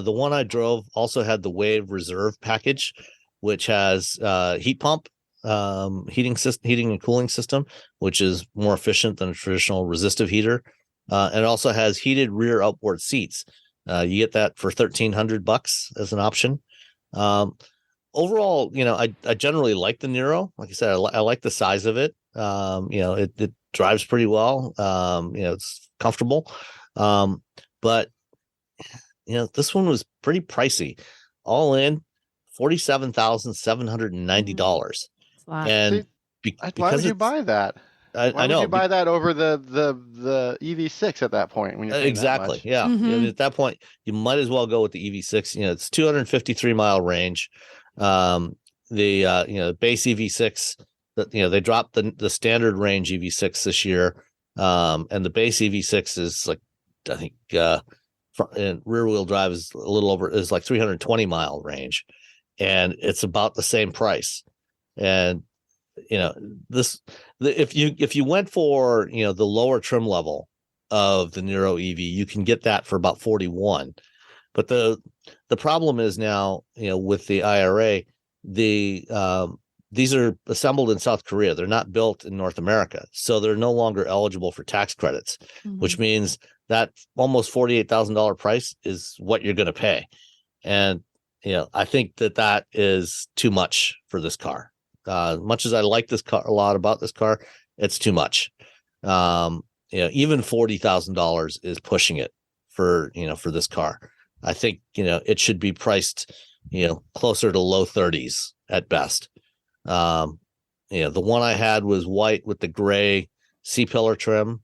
one I drove also had the Wave Reserve package, which has heat pump heating and cooling system, which is more efficient than a traditional resistive heater. And it also has heated rear outboard seats. You get that for $1,300 as an option. Overall, I generally like the Niro. Like I said, I like the size of it. It drives pretty well. It's comfortable. But this one was pretty pricey. All in, $47,790. And why would you buy that? Why would you buy that over the EV6 at that point when you're exactly? Yeah. At that point, you might as well go with the EV6. It's 253 mile range. The base EV6. They dropped the standard range EV6 this year, and the base EV6 is like, I think, rear wheel drive is like 320 mile range, and it's about the same price. And if you went for the lower trim level of the Niro EV, you can get that for about 41. But the problem is now, with the IRA, these are assembled in South Korea. They're not built in North America, so they're no longer eligible for tax credits, which means that almost $48,000 price is what you're going to pay. And I think that is too much for this car. Much as I like this car a lot about this car, it's too much. Even $40,000 is pushing it for this car. I think it should be priced closer to low 30s at best. The one I had was white with the gray C-pillar trim,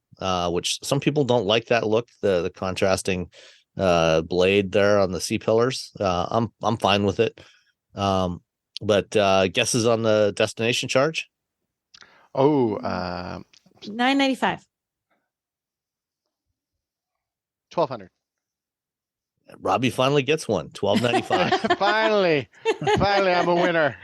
which some people don't like that look, the contrasting blade there on the C-pillars. I'm fine with it. But guesses on the destination charge? $995. $1,200. Robbie finally gets one. $1,295. Finally, I'm a winner.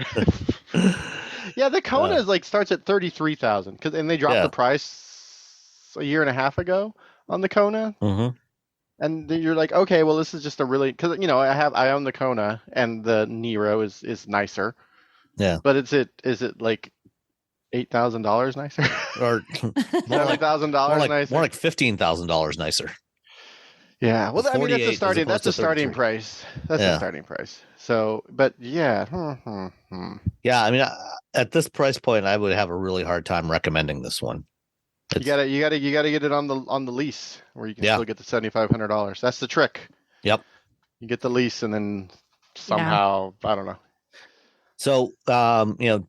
Yeah, the Kona is starts at 33,000 and they dropped the price a year and a half ago on the Kona. And then you're like, okay, well, this is just a really, because I own the Kona and the Niro is nicer. Yeah, but is it like $8,000 nicer, or $7,000 nicer? More like $15,000 nicer. Yeah, well, I mean that's a starting price. That's a starting price. So, but yeah, yeah. I mean, at this price point, I would have a really hard time recommending this one. You gotta get it on the lease where you can still get the $7,500. That's the trick. Yep. You get the lease and then somehow I don't know. So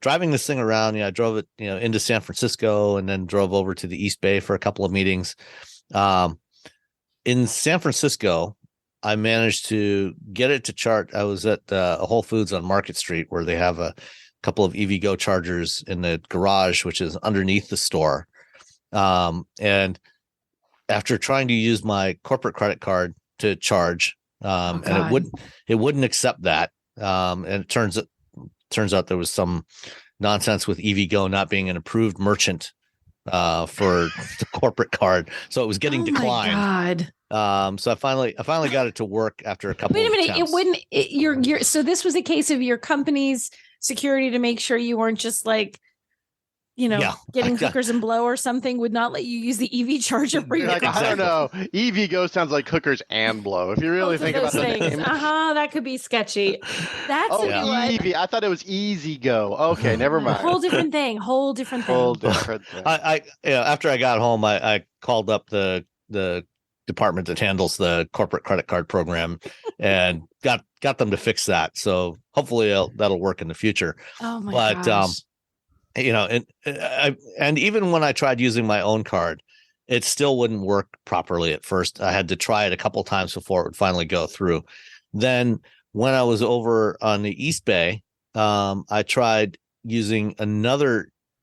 driving this thing around, I drove it into San Francisco and then drove over to the East Bay for a couple of meetings. In San Francisco, I managed to get it to charge. I was at a Whole Foods on Market Street where they have a couple of EVgo chargers in the garage, which is underneath the store. And after trying to use my corporate credit card to charge, and it wouldn't accept that. And it turns out there was some nonsense with EVgo not being an approved merchant for the corporate card, so it was getting declined. My God. So I finally got it to work after a couple. Wait a minute, attempts. it wouldn't. So this was a case of your company's security to make sure you weren't just getting hookers and blow or something would not let you use the EV charger for your car. I don't know. EVgo sounds like hookers and blow. If you really think about the name. That could be sketchy. That's EV. I thought it was Easy Go. Okay, never mind. Whole different thing. I after I got home, I called up the department that handles the corporate credit card program and got them to fix that. So hopefully that'll work in the future. Oh my gosh. And even when I tried using my own card, it still wouldn't work properly at first. I had to try it a couple times before it would finally go through. Then when I was over on the East Bay, I tried using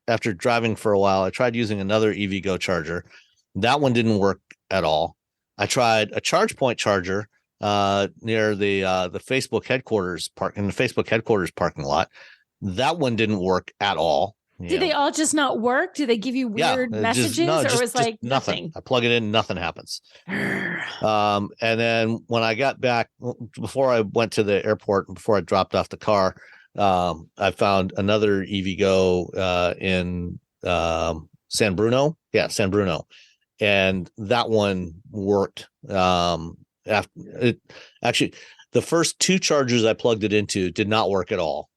after driving for a while, I tried using another EVgo charger. That one didn't work at all. I tried a charge point charger near the Facebook headquarters parking lot. That one didn't work at all. Did they all just not work? Do they give you weird messages, or was like nothing? I plug it in, nothing happens. And then when I got back, before I went to the airport, before I dropped off the car, I found another EVgo in San Bruno. Yeah, San Bruno. And that one worked. Actually, the first 2 chargers I plugged it into did not work at all.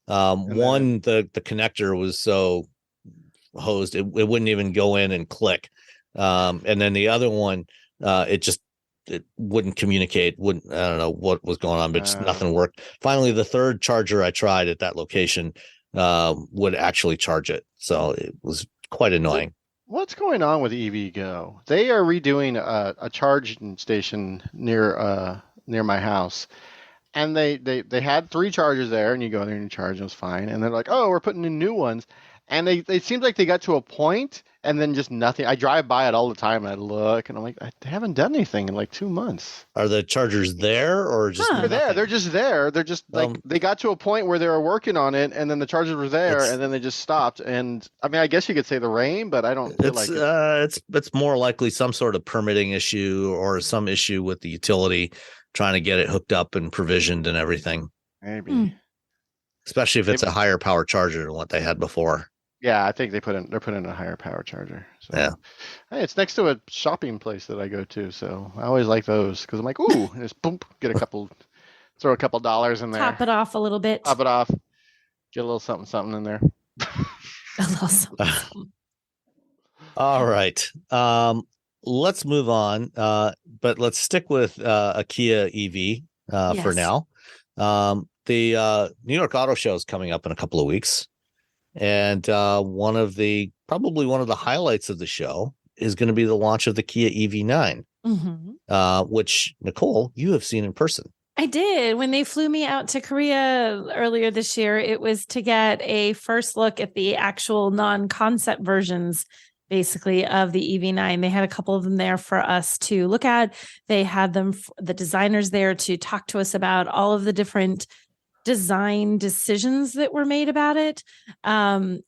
One, the connector was so hosed, it wouldn't even go in and click. And then the other one, it wouldn't communicate. I don't know what was going on, but just nothing worked. Finally, the 3rd charger I tried at that location would actually charge it. So it was quite annoying. What's going on with EVgo? They are redoing a charging station near my house, and they had 3 chargers there, and you go there and you charge, and it was fine. And they're like, oh, we're putting in new ones, and it seems like they got to a point, and then just nothing. I drive by it all the time, and I look, and I'm like, they haven't done anything in like 2 months. Are the chargers there, or just They're there? They're just there. They're just like they got to a point where they were working on it, and then the chargers were there, and then they just stopped. And I mean, I guess you could say the rain, but I don't feel like it's more likely some sort of permitting issue or some issue with the utility trying to get it hooked up and provisioned and everything. Maybe, especially if it's a higher power charger than what they had before. Yeah, I think they're putting in a higher power charger. So. Yeah. Hey, it's next to a shopping place that I go to, so I always like those because I'm like, ooh, just boom, throw a couple dollars in there. Top it off a little bit. Top it off. Get a little something in there. A little something. All right. Let's move on. But let's stick with a Kia EV for now. The New York Auto Show is coming up in a couple of weeks. And probably one of the highlights of the show is going to be the launch of the Kia EV9, which, Nicole, you have seen in person. I did. When they flew me out to Korea earlier this year, it was to get a first look at the actual non-concept versions, basically, of the EV9. They had a couple of them there for us to look at. They had the designers there to talk to us about all of the different design decisions that were made about it. And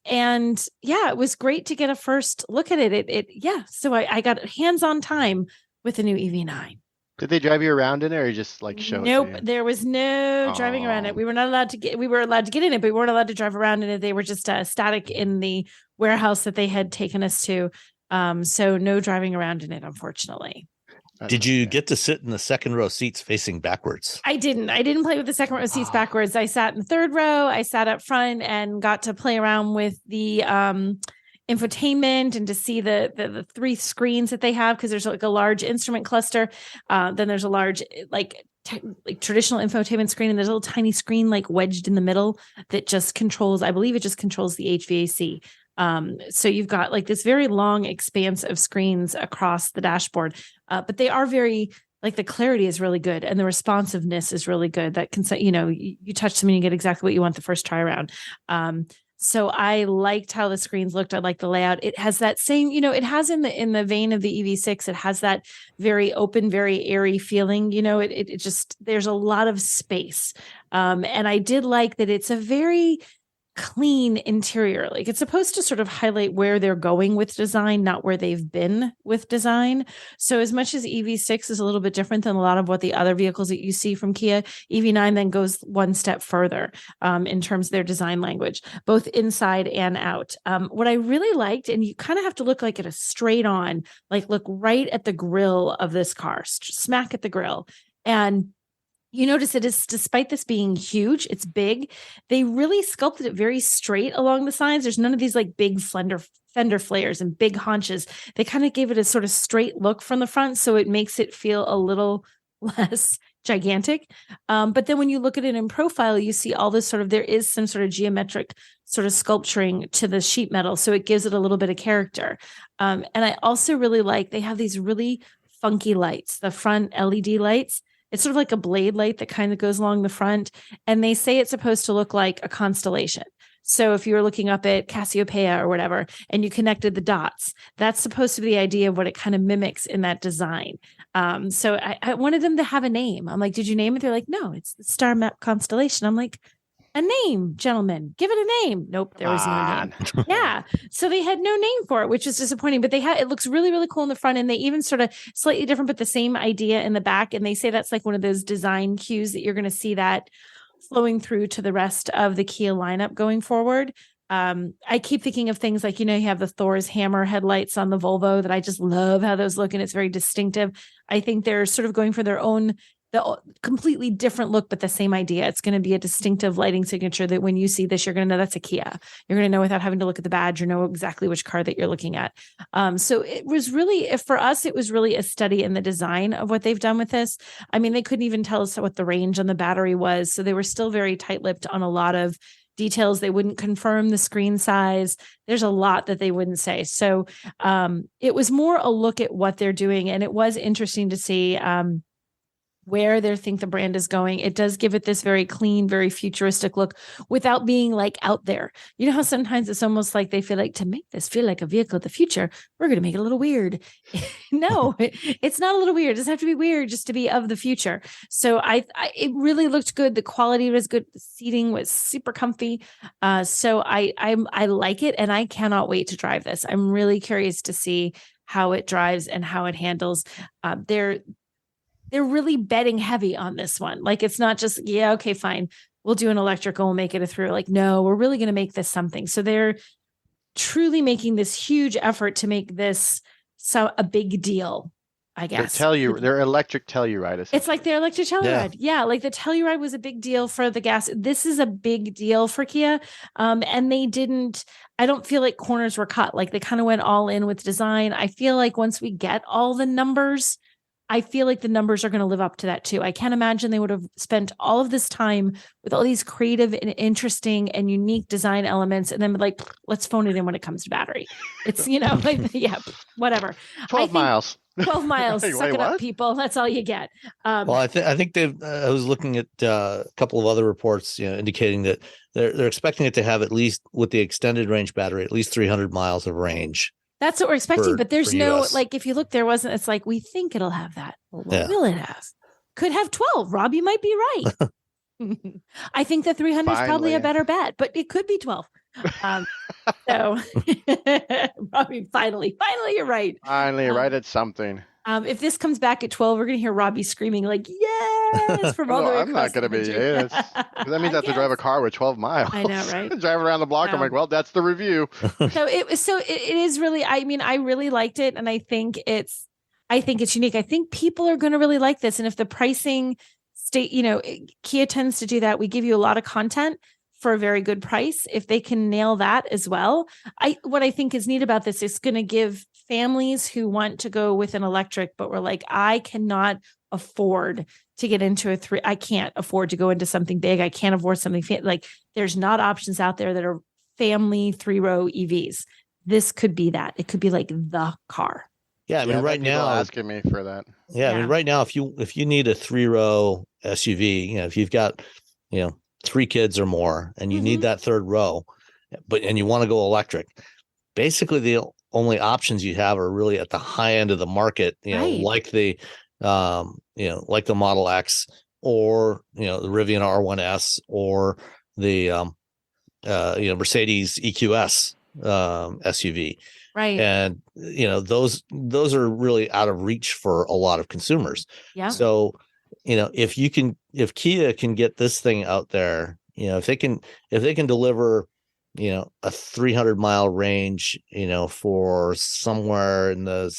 yeah, it was great to get a first look at it. So I got hands-on time with the new EV9. Did they drive you around in it, or just like show it to you? Nope, there was no driving around it. We were allowed to get in it, but we weren't allowed to drive around in it. They were just static in the warehouse that they had taken us to. So no driving around in it, unfortunately. Did you get to sit in the second row seats facing backwards? I didn't play with the second row seats backwards. I sat in the third row. I sat up front and got to play around with the infotainment and to see the 3 screens that they have, because there's like a large instrument cluster. Then there's a large like traditional infotainment screen, and there's a little tiny screen like wedged in the middle that just controls, I believe it just controls the HVAC. So you've got like this very long expanse of screens across the dashboard, but they are very, like, the clarity is really good and the responsiveness is really good. That can say, you touch them and you get exactly what you want the first try around. So I liked how the screens looked. I liked the layout. It has that same, it has in the vein of the EV6, it has that very open, very airy feeling. It just, there's a lot of space. And I did like that it's a very clean interior. Like, it's supposed to sort of highlight where they're going with design, not where they've been with design. So as much as EV6 is a little bit different than a lot of what the other vehicles that you see from Kia, EV9 then goes one step further in terms of their design language, both inside and out. What I really liked, and you kind of have to look like at a straight on, like look right at the grill of this car, smack at the grill. And you notice it is, despite this being huge, it's big. They really sculpted it very straight along the sides. There's none of these like big fender flares and big haunches. They kind of gave it a sort of straight look from the front, so it makes it feel a little less gigantic. But then when you look at it in profile, you see all this there is some sort of geometric sort of sculpturing to the sheet metal. So it gives it a little bit of character. And I also really like, they have these really funky lights, the front LED lights. It's sort of like a blade light that kind of goes along the front. And they say it's supposed to look like a constellation. So if you were looking up at Cassiopeia or whatever, and you connected the dots, that's supposed to be the idea of what it kind of mimics in that design. So I wanted them to have a name. I'm like, did you name it? They're like, no, it's the Star Map Constellation. I'm like, a name, gentlemen, give it a name. Nope, there was no name. Yeah. So they had no name for it, which is disappointing, but it looks really, really cool in the front. And they even sort of slightly different, but the same idea in the back. And they say that's like one of those design cues that you're going to see that flowing through to the rest of the Kia lineup going forward. I keep thinking of things like, you have the Thor's hammer headlights on the Volvo that I just love how those look, and it's very distinctive. I think they're sort of going for the completely different look, but the same idea. It's going to be a distinctive lighting signature that when you see this, you're going to know that's a Kia. You're going to know without having to look at the badge or know exactly which car that you're looking at. So it was really, for us, it was really a study in the design of what they've done with this. I mean, they couldn't even tell us what the range on the battery was. So they were still very tight-lipped on a lot of details. They wouldn't confirm the screen size. There's a lot that they wouldn't say. So it was more a look at what they're doing. And it was interesting to see where they think the brand is going. It does give it this very clean, very futuristic look without being like out there. You know how sometimes it's almost like they feel like, to make this feel like a vehicle of the future, we're going to make it a little weird. No, it's not a little weird. It doesn't have to be weird just to be of the future. So it really looked good. The quality was good. The seating was super comfy. So I like it, and I cannot wait to drive this. I'm really curious to see how it drives and how it handles. They're really betting heavy on this one. Like, it's not just, yeah, okay, fine, we'll do an electrical, we'll make it a through. Like, no, we're really going to make this something. So they're truly making this huge effort to make this a big deal, I guess. Their electric Telluride. It's like their electric Telluride. Yeah, like the Telluride was a big deal for the gas. This is a big deal for Kia. And I don't feel like corners were cut. Like, they kind of went all in with design. I feel like once we get all the numbers, I feel like the numbers are going to live up to that too. I can't imagine they would have spent all of this time with all these creative and interesting and unique design elements and then like, let's phone it in when it comes to battery. It's, like, yeah, whatever. 12 miles. 12 miles. Suck it up, people. That's all you get. Well, I think they've. I was looking at a couple of other reports, indicating that they're expecting it to have, at least with the extended range battery, at least 300 miles of range. That's what we're expecting, but there's no, US. like, if you look, it's like, we think it'll have that. Well, what will it have? Could have 12. Robbie might be right. I think the 300 is probably a better bet, but it could be 12. So Robbie, finally, you're right. Finally, right at something. If this comes back at 12, we're going to hear Robbie screaming like, yes, from all the way across. I'm not going to be, yes. That means I have to drive a car with 12 miles. I know, right? Drive around the block. I'm like, well, that's the review. So it is really, I mean, I really liked it. And I think it's unique. I think people are going to really like this. And if the pricing Kia tends to do that. We give you a lot of content for a very good price. If they can nail that as well, what I think is neat about this is going to give families who want to go with an electric, but we're like, I cannot afford to get into I can't afford to go into something big. I can't afford something like there's not options out there that are family 3-row EVs. This could be that. It could be like the car. Yeah, I mean, right now asking me for that. Yeah, I mean, right now, if you need a 3-row SUV, if you've got 3 kids or more, and you need that third row, and you want to go electric, basically the only options you have are really at the high end of the market, like the like the Model X or the Rivian R1S or the Mercedes EQS SUV. Right. And those are really out of reach for a lot of consumers. Yeah. So if Kia can get this thing out there, if they can deliver a 300-mile range, for somewhere in the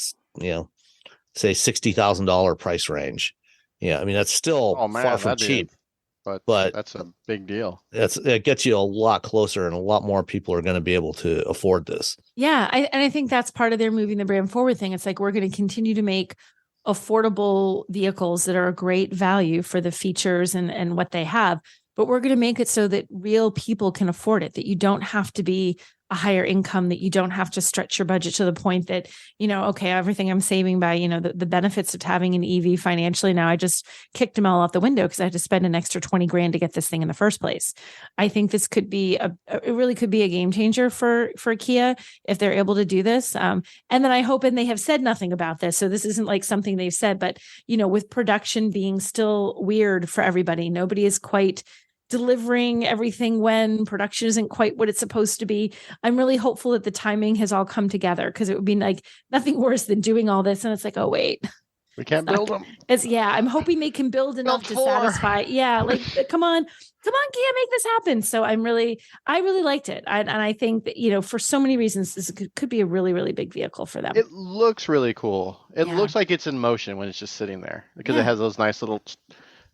say $60,000 price range. Yeah, I mean, that's still far from cheap. But that's a big deal. It gets you a lot closer, and a lot more people are going to be able to afford this. Yeah, I think that's part of their moving the brand forward thing. It's like, we're going to continue to make affordable vehicles that are a great value for the features and what they have, but we're going to make it so that real people can afford it, that you don't have to be a higher income, that you don't have to stretch your budget to the point that, okay, everything I'm saving by, the benefits of having an EV financially now, I just kicked them all out the window because I had to spend an extra 20 grand to get this thing in the first place. I think this could be it really could be a game changer for Kia if they're able to do this. And then I hope, and they have said nothing about this, so this isn't like something they've said, but with production being still weird for everybody, nobody is quite delivering everything when production isn't quite what it's supposed to be. I'm really hopeful that the timing has all come together, because it would be like nothing worse than doing all this and it's like, oh wait, We can't build them. I'm hoping they can build enough to satisfy. Yeah, like come on, Kia, make this happen. So I really liked it, and I think that for so many reasons this could be a really, really big vehicle for them. It looks really cool. It looks like it's in motion when it's just sitting there because it has those nice little.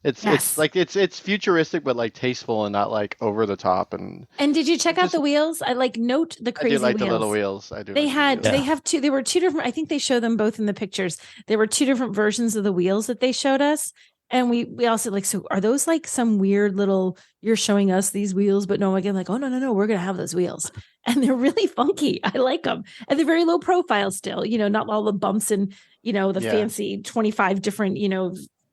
It's like it's futuristic but like tasteful and not like over the top. And did you check out the wheels? I note the crazy wheels. I do like the little wheels. I do. They have two. There were two different. I think they show them both in the pictures. There were two different versions of the wheels that they showed us, and we also so are those like some weird little? You're showing us these wheels, but no, again, oh no, we're gonna have those wheels, and they're really funky. I like them, and they're very low profile still. Not all the bumps and the fancy 25 different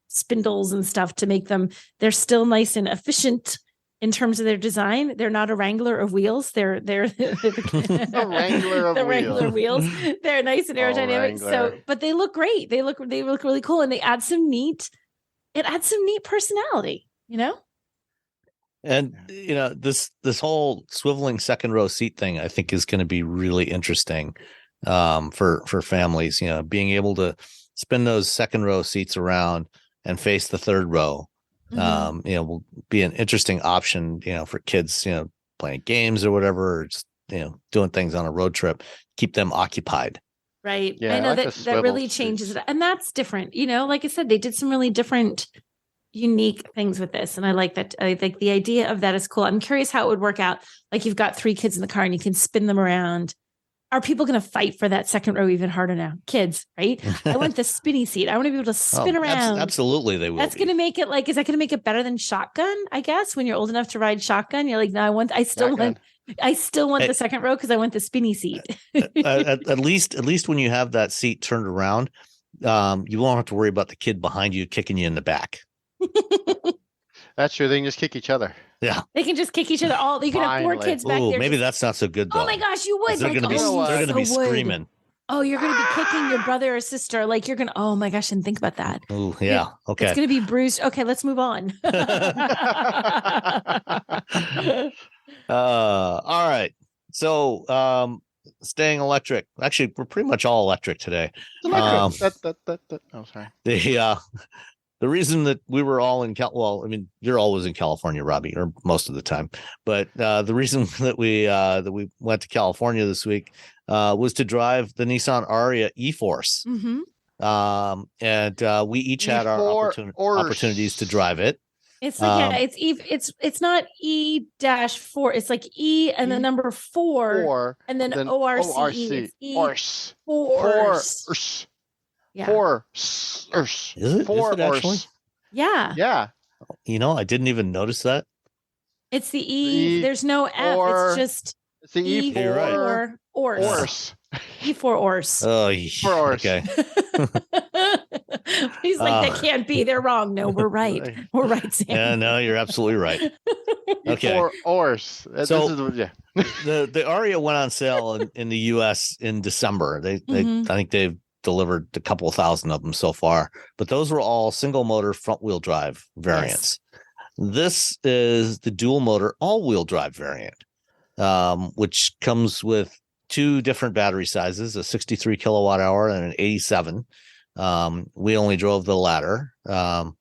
spindles and stuff to make them. They're still nice and efficient in terms of their design. They're not a Wrangler of wheels. They're the Wrangler of Wrangler wheels. They're nice and aerodynamic. So, but they look great. They look really cool, and they add some neat. It adds some neat personality. And this whole swiveling second row seat thing, I think, is going to be really interesting for families. Being able to spin those second row seats around and face the third row, will be an interesting option, for kids, playing games or whatever, or just, doing things on a road trip, keep them occupied. Right. Yeah, I know that really changes it. And that's different. Like I said, they did some really different, unique things with this. And I like that. I think the idea of that is cool. I'm curious how it would work out. Like you've got 3 kids in the car and you can spin them around. Are people going to fight for that second row even harder now? Kids, right? I want the spinny seat. I want to be able to spin around. Absolutely, they will. That's going to make it is that going to make it better than shotgun? I guess when you're old enough to ride shotgun, you're like, no, I still want the second row because I want the spinny seat. at least when you have that seat turned around, you won't have to worry about the kid behind you kicking you in the back. That's true. They can just kick each other. Yeah, they can just kick each other. You can have 4 kids back there. Maybe that's not so good though. Oh my gosh, you would. They're going to be screaming. Oh, you're going to be kicking your brother or sister. Like you're going to. Oh my gosh, and think about that. Oh yeah. Okay. It's going to be bruised. Okay, let's move on. All right. So, staying electric. Actually, we're pretty much all electric today. Oh, sorry. The reason that we were all in you're always in California, Robbie, or most of the time. But the reason that we went to California this week was to drive the Nissan Ariya E-4ORCE. Mm-hmm. And we each had our opportunities to drive it. It's like it's not E-4. It's like E and the number 4 and then ORCE. E-4ORCE. Yeah. Is it actually? Yeah. Yeah. I didn't even notice that. It's the E. There's no F. It's just the E4ORCE. E4ORCE. Oh, E4ORCE. Okay. He's like, that can't be. They're wrong. No, we're right. We're right, Sam. Yeah, no, you're absolutely right. Okay. E4ORCE. So the Ariya went on sale in the U.S. in December. I think they've delivered a couple of thousand of them so far, but those were all single motor front wheel drive variants. Yes. This is the dual motor all wheel drive variant, which comes with 2 different battery sizes, a 63 kilowatt hour and an 87. We only drove the latter. And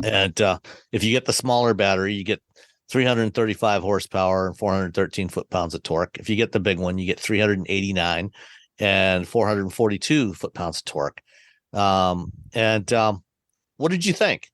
if you get the smaller battery, you get 335 horsepower and 413 foot-pounds of torque. If you get the big one, you get 389 and 442 foot-pounds of torque. What did you think?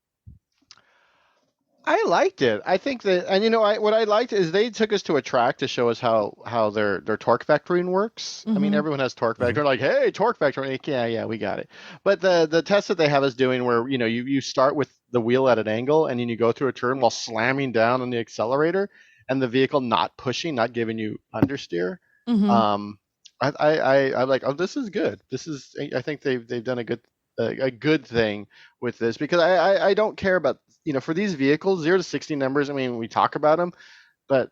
I liked it. I think that, and what I liked is they took us to a track to show us how their torque vectoring works. Mm-hmm. I mean, everyone has torque vector. Like, hey, torque vectoring. Like, yeah, we got it. But the test that they have us doing, where you start with the wheel at an angle, and then you go through a turn while slamming down on the accelerator, and the vehicle not pushing, not giving you understeer. Mm-hmm. I'm like, oh, this is good. I think they've done a good thing with this, because I don't care about, for these vehicles, 0 to 60 numbers. I mean, we talk about them, but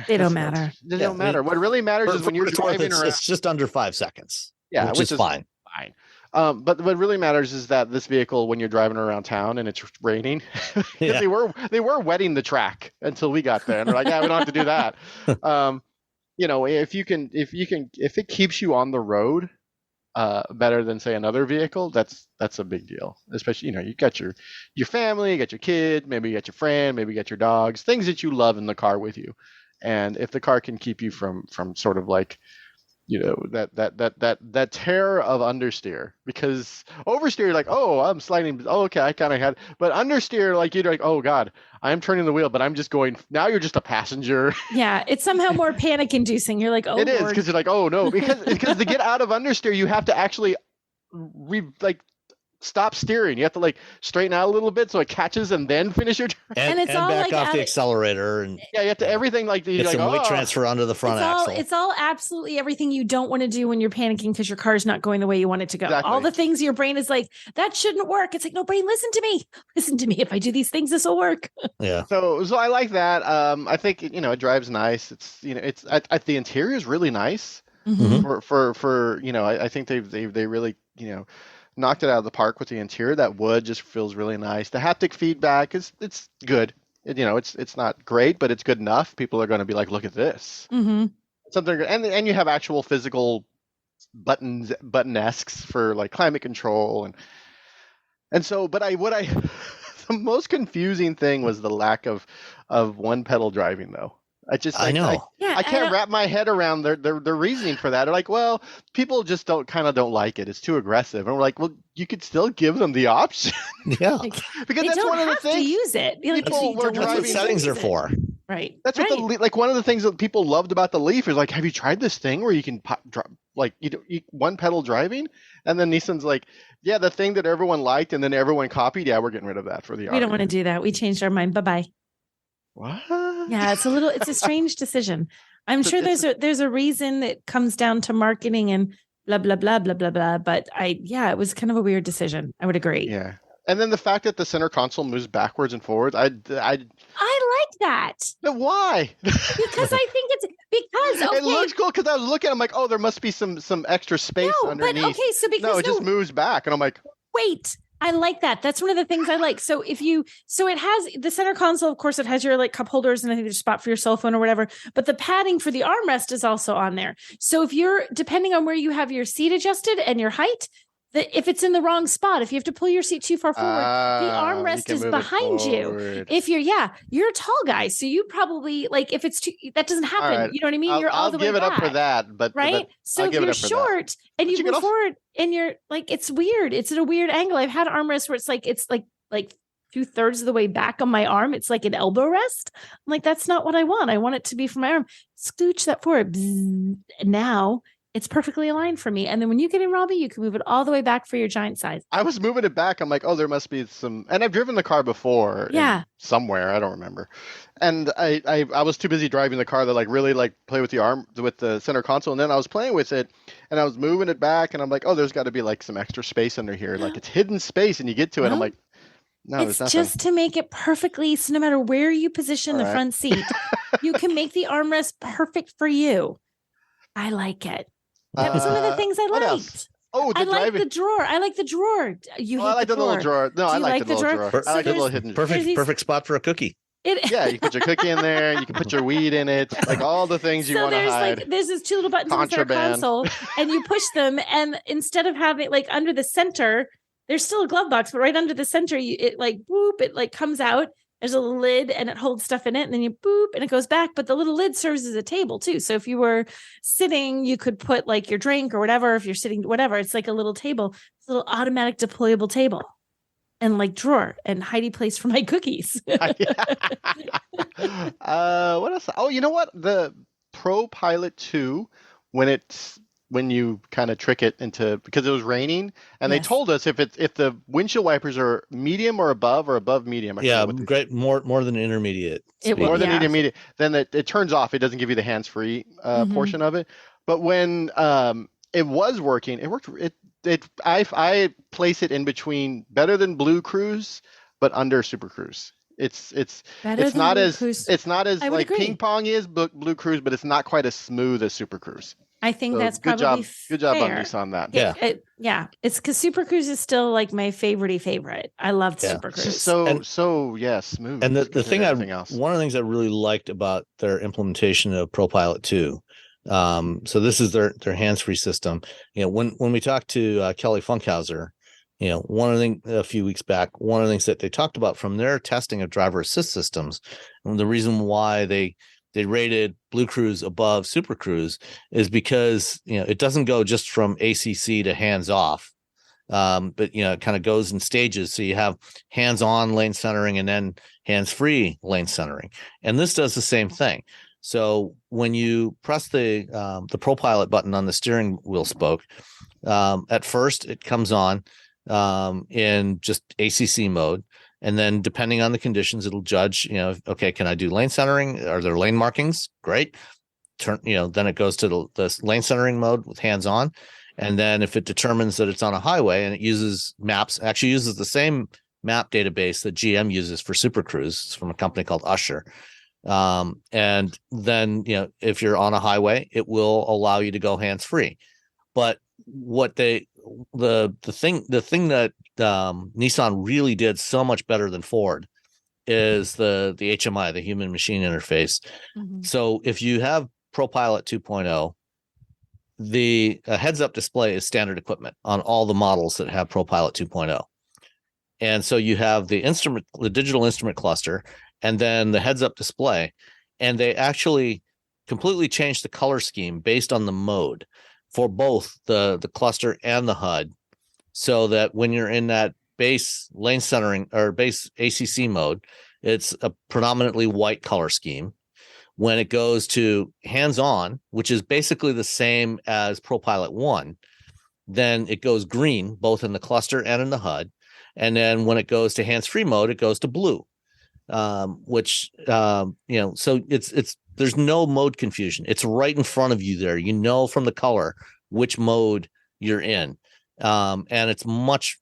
they don't matter. They don't matter. What really matters is when you're driving around. It's just under 5 seconds. Yeah, which is fine. But what really matters is that this vehicle, when you're driving around town and it's raining, because they were wetting the track until we got there, and they're like, yeah, we don't have to do that. If it keeps you on the road, better than say another vehicle, that's a big deal. Especially, you got your family, you got your kid, maybe you got your friend, maybe you got your dogs, things that you love in the car with you. And if the car can keep you from sort of like, that terror of understeer, because oversteer, you're like, oh, I'm sliding. Oh, okay, I kind of had, but understeer, like you're like, oh God, I'm turning the wheel, but I'm just going. Now you're just a passenger. Yeah, it's somehow more panic inducing. You're like, oh, it is, because you're like, oh no, because to get out of understeer, you have to actually stop steering. You have to like straighten out a little bit so it catches and then finish your turn. And it's all back like off the accelerator, and you have to everything like get some weight transfer onto the front axle. It's all absolutely everything you don't want to do when you're panicking because your car's not going the way you want it to go. Exactly. All the things your brain is like, that shouldn't work. It's like, no, brain, listen to me. Listen to me. If I do these things, this will work. Yeah. So I like that. I think it drives nice. It's the interior is really nice. Mm-hmm. For I think they really knocked it out of the park with the interior. That wood just feels really nice. The haptic feedback it's good. It's not great, but it's good enough. People are going to be like, look at this. Mm-hmm. Something, and you have actual physical button-esques for like climate control and so. But the most confusing thing was the lack of one pedal driving though. I know. I can't wrap my head around their reasoning for that. They're like, well, people just don't like it. It's too aggressive. And we're like, well, you could still give them the option. Yeah. Because that's one of the things. To use it. People were driving. That's what settings are for. Right. That's what one of the things that people loved about the Leaf is like, have you tried this thing where you can one pedal driving? And then Nissan's like, yeah, the thing that everyone liked and then everyone copied. Yeah, we're getting rid of that for the. We don't want to do that. We changed our mind. Bye-bye. What? Yeah, it's a strange decision. I'm sure there's a reason that comes down to marketing and blah blah blah blah blah blah. But it was kind of a weird decision. I would agree. Yeah, and then the fact that the center console moves backwards and forwards, I like that. Why? Because I think it looks cool. Because I was looking, I'm like, oh, there must be some extra space underneath. But okay, so because it just moves back, and I'm like, wait. I like that. That's one of the things I like. So it has the center console, of course, it has your like cup holders and I think there's a spot for your cell phone or whatever, but the padding for the armrest is also on there. So if you're, depending on where you have your seat adjusted and your height, if it's in the wrong spot, if you have to pull your seat too far forward, the armrest is behind you. If you're a tall guy, so you probably if it's too, that doesn't happen. Right. You know what I mean? You're all the way back. I'll give it up for that, but right. So if you're short and you move forward and you're like, it's weird. It's at a weird angle. I've had armrests where it's like 2/3 of the way back on my arm. It's like an elbow rest. I'm like, that's not what I want. I want it to be for my arm. Scooch that forward. Bzzz. Now it's perfectly aligned for me. And then when you get in, Robbie, you can move it all the way back for your giant size. I was moving it back. I'm like, oh, there must be some. And I've driven the car before. Yeah. Somewhere. I don't remember. And I was too busy driving the car to really play with the center console. And then I was playing with it and I was moving it back. And I'm like, oh, there's got to be some extra space under here. Like it's hidden space. And you get to it. I'm like, no, it's just to make it perfectly. So no matter where you position the front seat, you can make the armrest perfect for you. I like it. That was one of the things I liked. Oh, I like the drawer. I like the drawer. I like the little drawer. No, I like the little drawer. I like the little hidden drawer. Perfect spot for a cookie. Yeah, you put your cookie in there. You can put your weed in it. Like all the things you want to hide. There's these two little buttons on the center console, and you push them, and instead of having under the center, there's still a glove box, but right under the center, it comes out. There's a lid and it holds stuff in it, and then you boop and it goes back. But the little lid serves as a table too. So if you were sitting, you could put your drink or whatever. If you're sitting, whatever, it's like a little table, it's a little automatic deployable table, and drawer and hidey place for my cookies. What else? Oh, you know what? The Pro Pilot 2, when you kind of trick it into, because it was raining and they told us if the windshield wipers are medium or above medium. Great. More than intermediate. More than intermediate. Then it turns off. It doesn't give you the hands-free portion of it. But when it was working, it worked. I place it in between better than Blue Cruise, but under Super Cruise. It's not as ping pong is Blue Cruise, but it's not quite as smooth as Super Cruise. I think that's good probably job. Good job on Nissan on that. Yeah. It's because Super Cruise is still my favorite. I loved Super Cruise. It's just smooth. And one of the things I really liked about their implementation of Pro Pilot 2 So this is their hands-free system. When we talked to Kelly Funkhauser, one of the things a few weeks back, one of the things that they talked about from their testing of driver assist systems, and the reason why they rated Blue Cruise above Super Cruise is because it doesn't go just from ACC to hands off, but it kind of goes in stages. So you have hands on lane centering and then hands free lane centering, and this does the same thing. So when you press the ProPilot button on the steering wheel spoke, at first it comes on in just ACC mode. And then depending on the conditions, it'll judge, okay, can I do lane centering? Are there lane markings? Great. Then it goes to the lane centering mode with hands on. And then if it determines that it's on a highway and it uses maps, actually uses the same map database that GM uses for Super Cruise. It's from a company called Usher. And then, if you're on a highway, it will allow you to go hands free. But what the thing that Nissan really did so much better than Ford is the HMI, the human machine interface. Mm-hmm. So if you have ProPilot 2.0, the heads up display is standard equipment on all the models that have ProPilot 2.0. And so you have the digital instrument cluster, and then the heads up display, and they actually completely changed the color scheme based on the mode for both the cluster and the HUD, so that when you're in that base lane centering or base ACC mode, it's a predominantly white color scheme. When it goes to hands-on, which is basically the same as ProPilot 1, then it goes green, both in the cluster and in the HUD. And then when it goes to hands-free mode, it goes to blue, which, so it's there's no mode confusion. It's right in front of you there. From the color which mode you're in. And it's much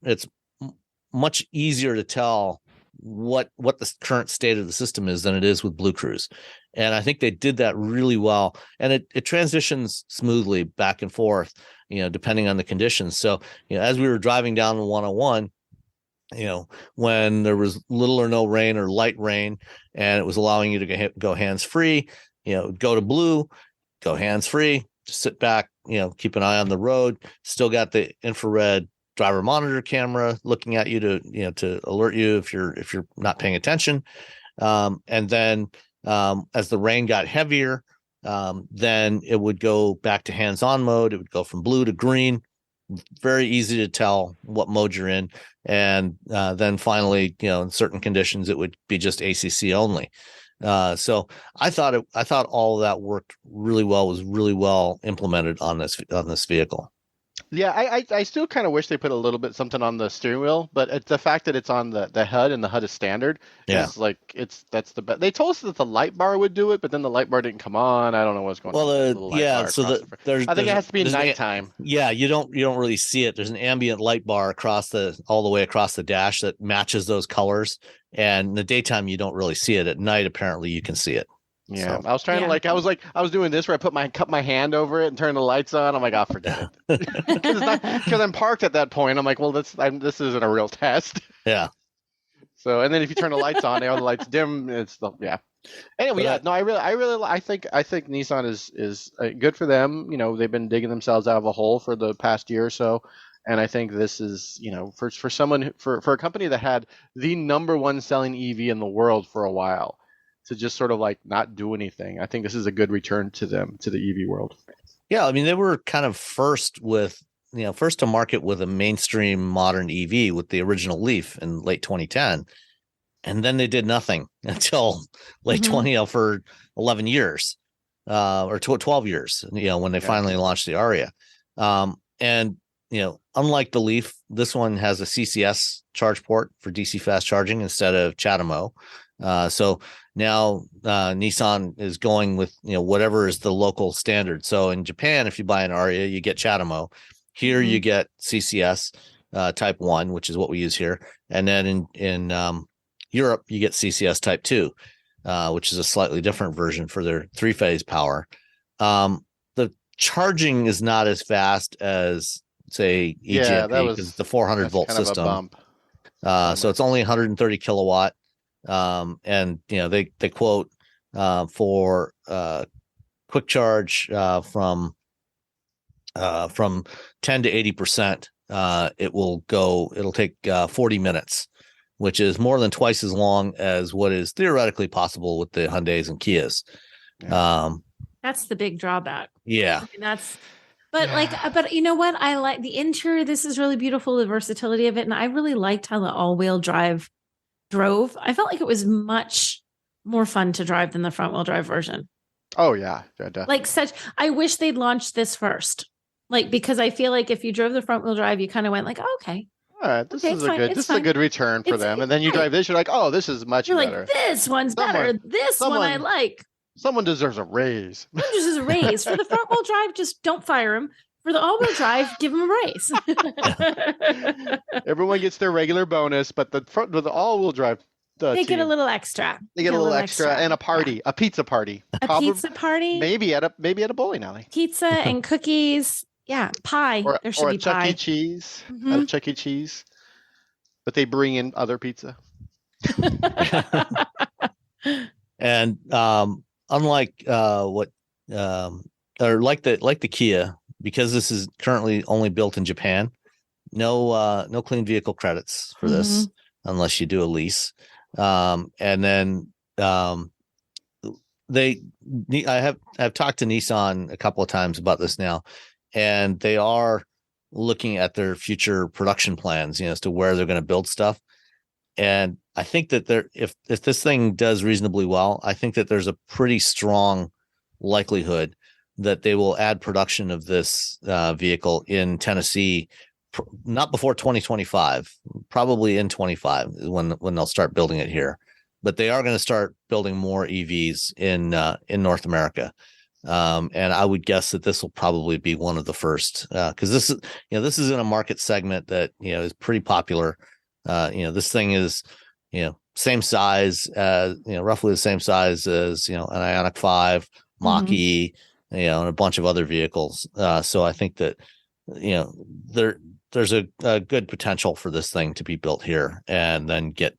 easier to tell what the current state of the system is than it is with Blue Cruise. And I think they did that really well. And it transitions smoothly back and forth, depending on the conditions. So, as we were driving down the 101, when there was little or no rain or light rain, and it was allowing you to go hands free, go to blue, go hands free, just sit back, keep an eye on the road. Still got the infrared driver monitor camera looking at you to alert you if you're not paying attention. And then as the rain got heavier, then it would go back to hands-on mode. It would go from blue to green. Very easy to tell what mode you're in. And then finally, in certain conditions, it would be just ACC only. So I thought all of that worked really well, was really well implemented on this vehicle. Yeah, I still kind of wish they put a little bit something on the steering wheel, but it's the fact that it's on the HUD and the HUD is standard. Yeah, that's the best. They told us that the light bar would do it, but then the light bar didn't come on. I don't know what's going on. I think it has to be nighttime. You don't really see it. There's an ambient light bar all the way across the dash that matches those colors. And in the daytime, you don't really see it. At night, apparently, you can see it. Yeah, so, I was trying to I was doing this where I cut my hand over it and turn the lights on. I'm like, I'll forget it because I'm parked at that point. I'm like, well, this isn't a real test. Yeah. So, and then if you turn the lights on, the lights dim. Anyway, I think Nissan is good for them. They've been digging themselves out of a hole for the past year or so. And I think this is, for a company that had the number one selling EV in the world for a while, to just sort of not do anything. I think this is a good return to them, to the EV world. Yeah, I mean, they were kind of first to market with a mainstream modern EV with the original Leaf in late 2010. And then they did nothing until late 20 for 11 years or 12 years, when they finally launched the Ariya. And unlike the Leaf, this one has a CCS charge port for DC fast charging instead of CHAdeMO. So now Nissan is going with whatever is the local standard. So in Japan, if you buy an Ariya, you get CHAdeMO. Here you get CCS Type 1, which is what we use here, and then in Europe you get CCS Type 2, which is a slightly different version for their 3-phase power. The charging is not as fast as say eGMP because it's the 400 volt system. So it's only 130 kilowatt. And they quote for quick charge from 10 to 80%, it'll take 40 minutes, which is more than twice as long as what is theoretically possible with the Hyundais and Kias. Yeah. That's the big drawback. Yeah. I mean, but you know what? I like the interior. This is really beautiful, the versatility of it. And I really liked how the all-wheel drive drove. I felt like it was much more fun to drive than the front-wheel drive version. Oh yeah, definitely. I wish they'd launched this first. Because I feel like if you drove the front-wheel drive, you kind of went like, oh, okay. All right, this is a good return for them. And then you drive this, you're like, oh, this is much better. Like, this one's better. This one I like. Someone deserves a raise. Someone deserves a raise. For the front-wheel drive, just don't fire him. For the all-wheel drive, give him a raise. Everyone gets their regular bonus, but the all-wheel drive, they get a little extra. They get a little extra and a party, a pizza party. Pizza party? Maybe at a bowling alley. Pizza and cookies. Yeah, pie. There should be Chuck pie. E. Cheese. At a Chuck E. Cheese. But they bring in other pizza. And unlike like the Kia, because this is currently only built in Japan, no clean vehicle credits for this unless you do a lease. And then I've talked to Nissan a couple of times about this now, and they are looking at their future production plans, as to where they're going to build stuff. And I think that if this thing does reasonably well, I think that there's a pretty strong likelihood that they will add production of this vehicle in Tennessee, not before 2025, probably in 25 when they'll start building it here. But they are going to start building more EVs in North America. And I would guess that this will probably be one of the first, because this is in a market segment that, is pretty popular. This thing is, same size, roughly the same size as, an Ioniq 5, Mach-E, and a bunch of other vehicles. So I think that, there's a good potential for this thing to be built here and then get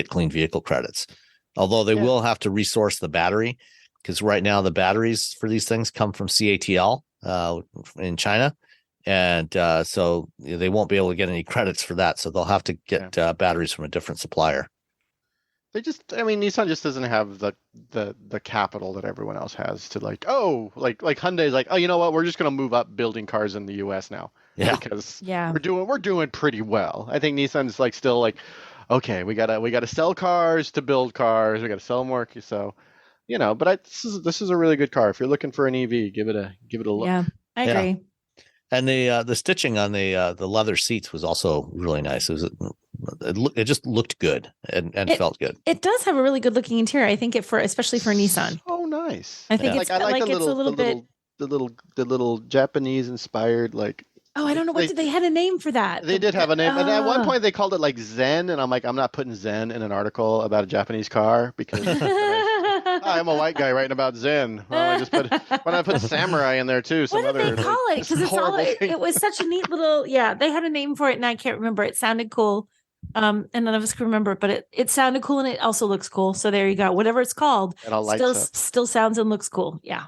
clean vehicle credits. Although they will have to resource the battery, because right now the batteries for these things come from CATL in China. And so they won't be able to get any credits for that. So they'll have to get batteries from a different supplier. Nissan just doesn't have the capital that everyone else has to like Hyundai's like, oh, you know what? We're just going to move up building cars in the US now. Yeah. Because we're doing pretty well. I think Nissan's like still like, okay, we gotta sell cars to build cars. We got to sell more. So, but this is a really good car. If you're looking for an EV, give it a look. Yeah, I agree. And the stitching on the leather seats was also really nice. It just looked good and felt good. It does have a really good looking interior. I think especially for Nissan. Oh, nice. I think it's I like it's a little bit the little Japanese inspired like. Oh, I don't know. They had a name for that. They did have a name. And at one point they called it like Zen. And I'm like, I'm not putting Zen in an article about a Japanese car because I'm a white guy writing about Zen. Well, why not put Samurai in there too? What did they call it? Because it was such a neat little, they had a name for it and I can't remember. It sounded cool. And none of us can remember it, but it sounded cool and it also looks cool. So there you go. Whatever it's called, still sounds and looks cool. Yeah.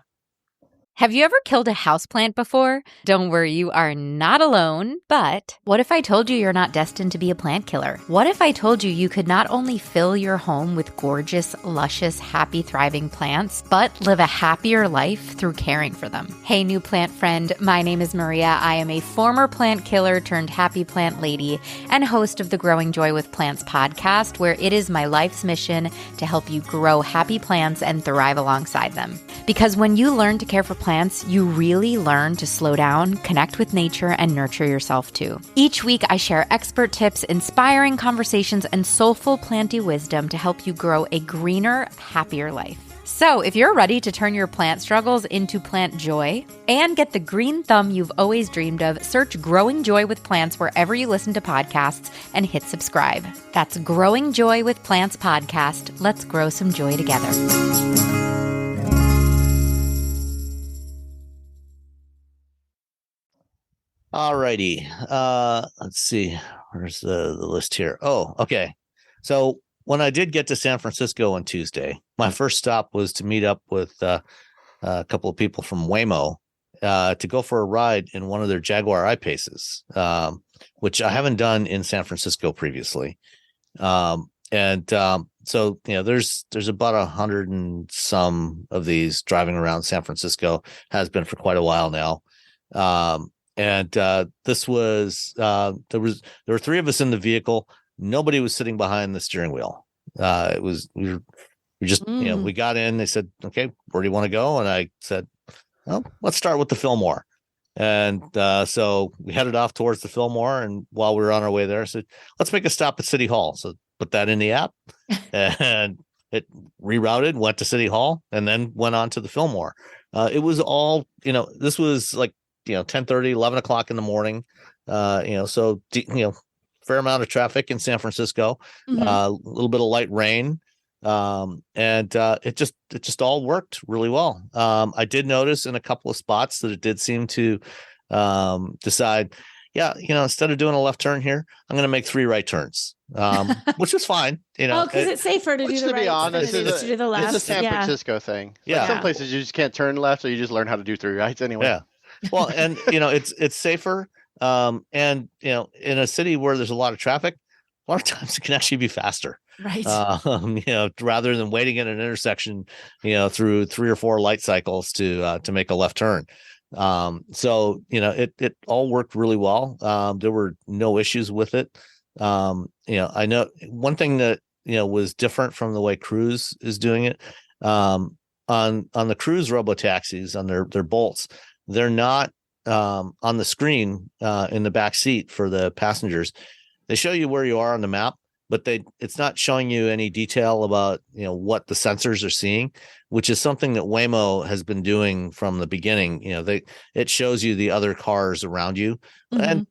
Have you ever killed a houseplant before? Don't worry, you are not alone. But what if I told you you're not destined to be a plant killer? What if I told you could not only fill your home with gorgeous, luscious, happy, thriving plants, but live a happier life through caring for them? Hey, new plant friend, my name is Maria. I am a former plant killer turned happy plant lady and host of the Growing Joy with Plants podcast, where it is my life's mission to help you grow happy plants and thrive alongside them. Because when you learn to care for plants, you really learn to slow down, connect with nature, and nurture yourself too. Each week, I share expert tips, inspiring conversations, and soulful planty wisdom to help you grow a greener, happier life. So if you're ready to turn your plant struggles into plant joy and get the green thumb you've always dreamed of, search Growing Joy with Plants wherever you listen to podcasts and hit subscribe. That's Growing Joy with Plants podcast. Let's grow some joy together. All righty. Let's see. Where's the list here? Oh, okay. So when I did get to San Francisco on Tuesday, my first stop was to meet up with a couple of people from Waymo to go for a ride in one of their Jaguar I-Paces, which I haven't done in San Francisco previously. So, there's about 100 and some of these driving around San Francisco, has been for quite a while now. This was, there were three of us in the vehicle. Nobody was sitting behind the steering wheel. We just, we got in, they said, okay, where do you want to go? And I said, well, let's start with the Fillmore. And so we headed off towards the Fillmore. And while we were on our way there, I said, let's make a stop at City Hall. So put that in the app and it rerouted, went to City Hall, and then went on to the Fillmore. It was all, this was like, 10:30, 11 o'clock in the morning. So, fair amount of traffic in San Francisco, a little bit of light rain. It just all worked really well. I did notice in a couple of spots that it did seem to decide, instead of doing a left turn here, I'm going to make 3 right turns, which is fine. Because it's safer to do the right. To be honest, it's to do the left. It's a San Francisco thing. Yeah. Some places you just can't turn left, so you just learn how to do 3 rights anyway. Yeah. Well, and it's safer. In a city where there's a lot of traffic, a lot of times it can actually be faster. Right. Rather than waiting at an intersection, through 3 or 4 light cycles to make a left turn. So it all worked really well. There were no issues with it. I know one thing that was different from the way Cruise is doing it. On the Cruise robotaxis, on their Bolts, they're not on the screen in the back seat for the passengers. They show you where you are on the map, but it's not showing you any detail about what the sensors are seeing, which is something that Waymo has been doing from the beginning. It shows you the other cars around you, and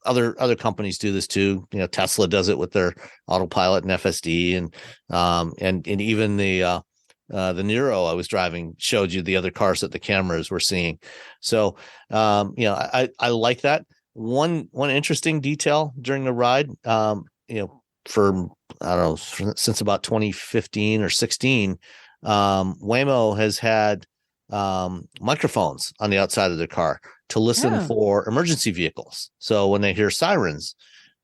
other companies do this too. Tesla does it with their autopilot and FSD, and even the Niro I was driving showed you the other cars that the cameras were seeing. So I like that. One interesting detail during the ride, for I don't know, since about 2015 or 16, Waymo has had microphones on the outside of their car to listen for emergency vehicles. So when they hear sirens,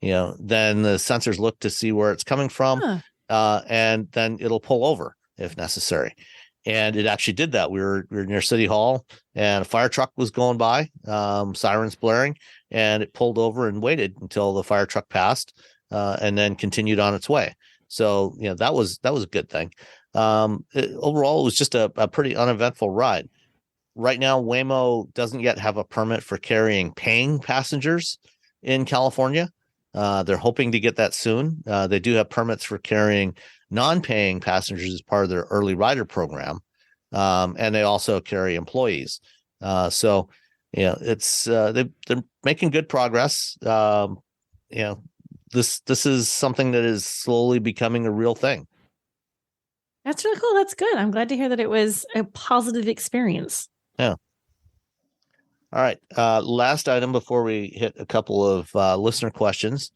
then the sensors look to see where it's coming from, and then it'll pull over if necessary. And it actually did that. We were near City Hall, and a fire truck was going by, sirens blaring, and it pulled over and waited until the fire truck passed, and then continued on its way. So that was a good thing. Overall, it was just a pretty uneventful ride. Right now, Waymo doesn't yet have a permit for carrying paying passengers in California. They're hoping to get that soon. They do have permits for carrying non-paying passengers as part of their early rider program, and they also carry employees. So it's they're making good progress. This is something that is slowly becoming a real thing. That's really cool. That's good. I'm glad to hear that it was a positive experience. Yeah. All right. Last item before we hit a couple of listener questions.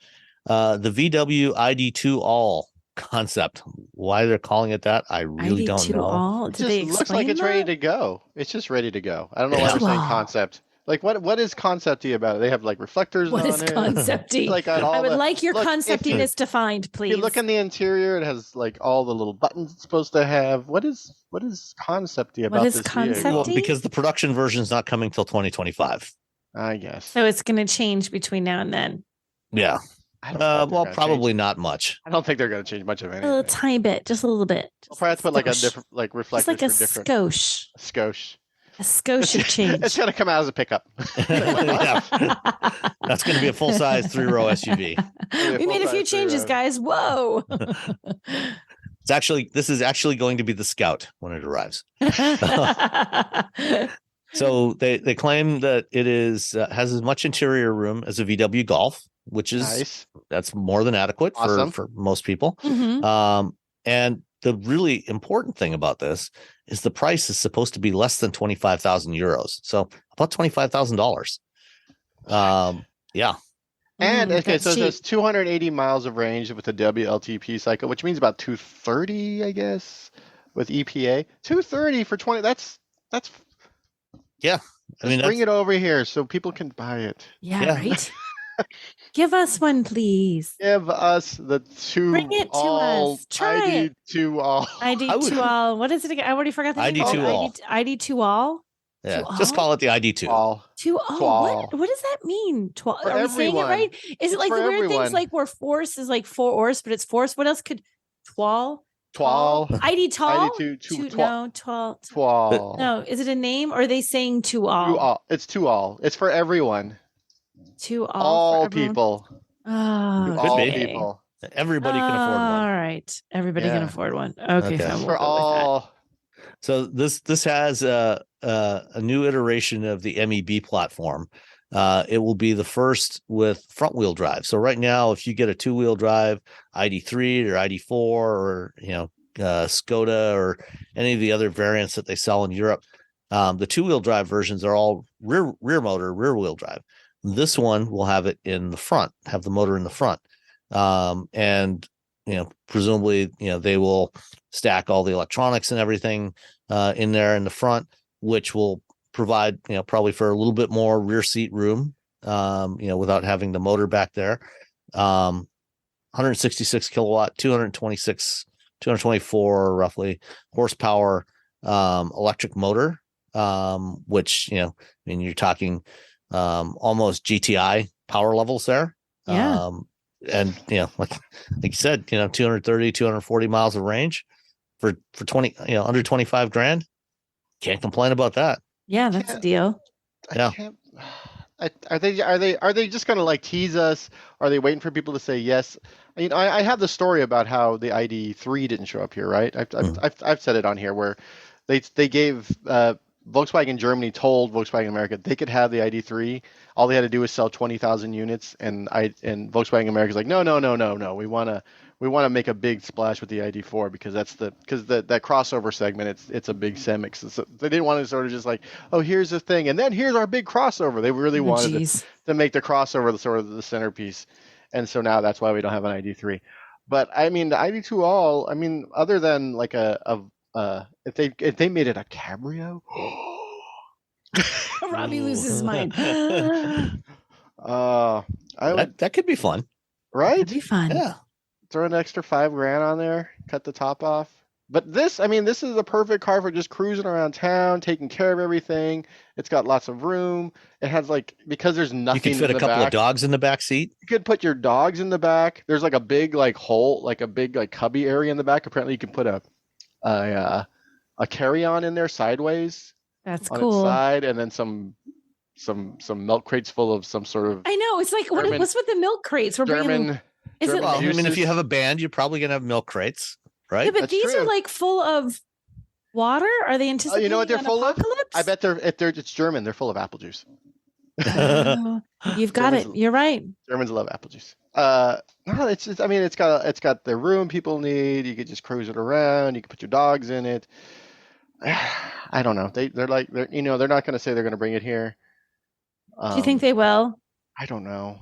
The VW ID2 All concept. Why they're calling it that, I really don't know. All? It just looks like it's ready to go. It's just ready to go. I don't know why they're saying concept. Like what is concepty about it? They have like reflectors on it. What is concepty? Like I would like your conceptiness defined, please. If you look in the interior, it has like all the little buttons it's supposed to have. What is concepty about this vehicle? Well, because the production version is not coming till 2025. I guess. So it's going to change between now and then. Yeah. Well, probably not much. I don't think they're going to change much of anything. A little tiny bit, just a little bit. I'll probably have to put like a different, like reflectors just like for different. Skosh. A skosh. A skosh of change. It's going to come out as a pickup. Yeah. That's going to be a full-size 3-row SUV. We made a few changes, guys. Whoa. This is actually going to be the Scout when it arrives. So they claim that it has as much interior room as a VW Golf, which is nice. That's more than adequate for most people. Mm-hmm. And the really important thing about this is the price is supposed to be less than 25,000 euros. So about $25,000. Yeah. And okay, so there's 280 miles of range with the WLTP cycle, which means about 230, I guess, with EPA. 230 for 20. That's That's Yeah. I mean, just bring it over here so people can buy it. Yeah. Right. Give us one, please. Give us the Bring it to us. Try it. ID2 all. ID2 all. What is it again? I already forgot the name. ID2 all. ID2 all. Yeah. To Just all? call it the ID2. All. To all. Twall. What does that mean? For Are we saying it everyone. right? Is it It's like for the weird everyone. things like where force is like force, but it's force? What else could twall? Twall. ID tall? ID2 No, twall. Twall. No, is it a name or are they saying to all? To all. It's to all. It's for everyone. To all. All for everyone? people. Oh, Could All be. people. Everybody can afford one. All right. Everybody can Yeah. afford one. Okay, Okay. fine. It's We'll for go with that. all. So this has a new iteration of the MEB platform. It will be the first with front wheel drive. So right now, if you get a 2-wheel drive ID3 or ID4 or Skoda or any of the other variants that they sell in Europe, the 2-wheel drive versions are all rear wheel drive. This one will have it in the front, have the motor in the front, and presumably they will stack all the electronics and everything in there in the front, which will provide probably for a little bit more rear seat room, without having the motor back there. 166 kilowatt, 224 roughly horsepower electric motor, which you're talking almost GTI power levels there. Yeah. And like you said, 230, 240 miles of range for 20, under 25 grand. Can't complain about that. Yeah, that's a deal. Yeah. Are they just gonna like tease us? Are they waiting for people to say yes? I have the story about how the ID3 didn't show up here, right? I've said it on here where they gave Volkswagen Germany told Volkswagen America they could have the ID3. All they had to do was sell 20,000 units, and Volkswagen America's like, no. We want to make a big splash with the ID4 because that crossover segment, it's a big segment. So they didn't want to sort of just like, oh, here's the thing, and then here's our big crossover. They really wanted to make the crossover sort of the centerpiece, and so now that's why we don't have an ID3. But I mean, the ID2 all, I mean, other than like if they made it a cabrio, Robbie loses his mind. That could be fun, right? It'd be fun. Yeah. Throw an extra $5,000 on there, cut the top off. But this is a perfect car for just cruising around town, taking care of everything. It's got lots of room. It has because there's nothing. You can fit a couple of dogs in the back seat. You could put your dogs in the back. There's like a big hole, like a big cubby area in the back. Apparently, you can put a carry-on in there sideways. That's on cool. its side, and then some milk crates full of some sort of. I know. It's like what's with the milk crates? We're bringing. Is it? Well, I mean, if you have a band, you're probably gonna have milk crates, right? Yeah, but That's these true. are like full of water. Are they anticipating? You know what they're an full apocalypse? of? I bet it's German. They're full of apple juice. Oh, you've got it. You're right. Germans love apple juice. No, it's just, I mean, it's got the room people need. You could just cruise it around. You can put your dogs in it. I don't know. They're not going to say they're going to bring it here. Do you think they will? I don't know.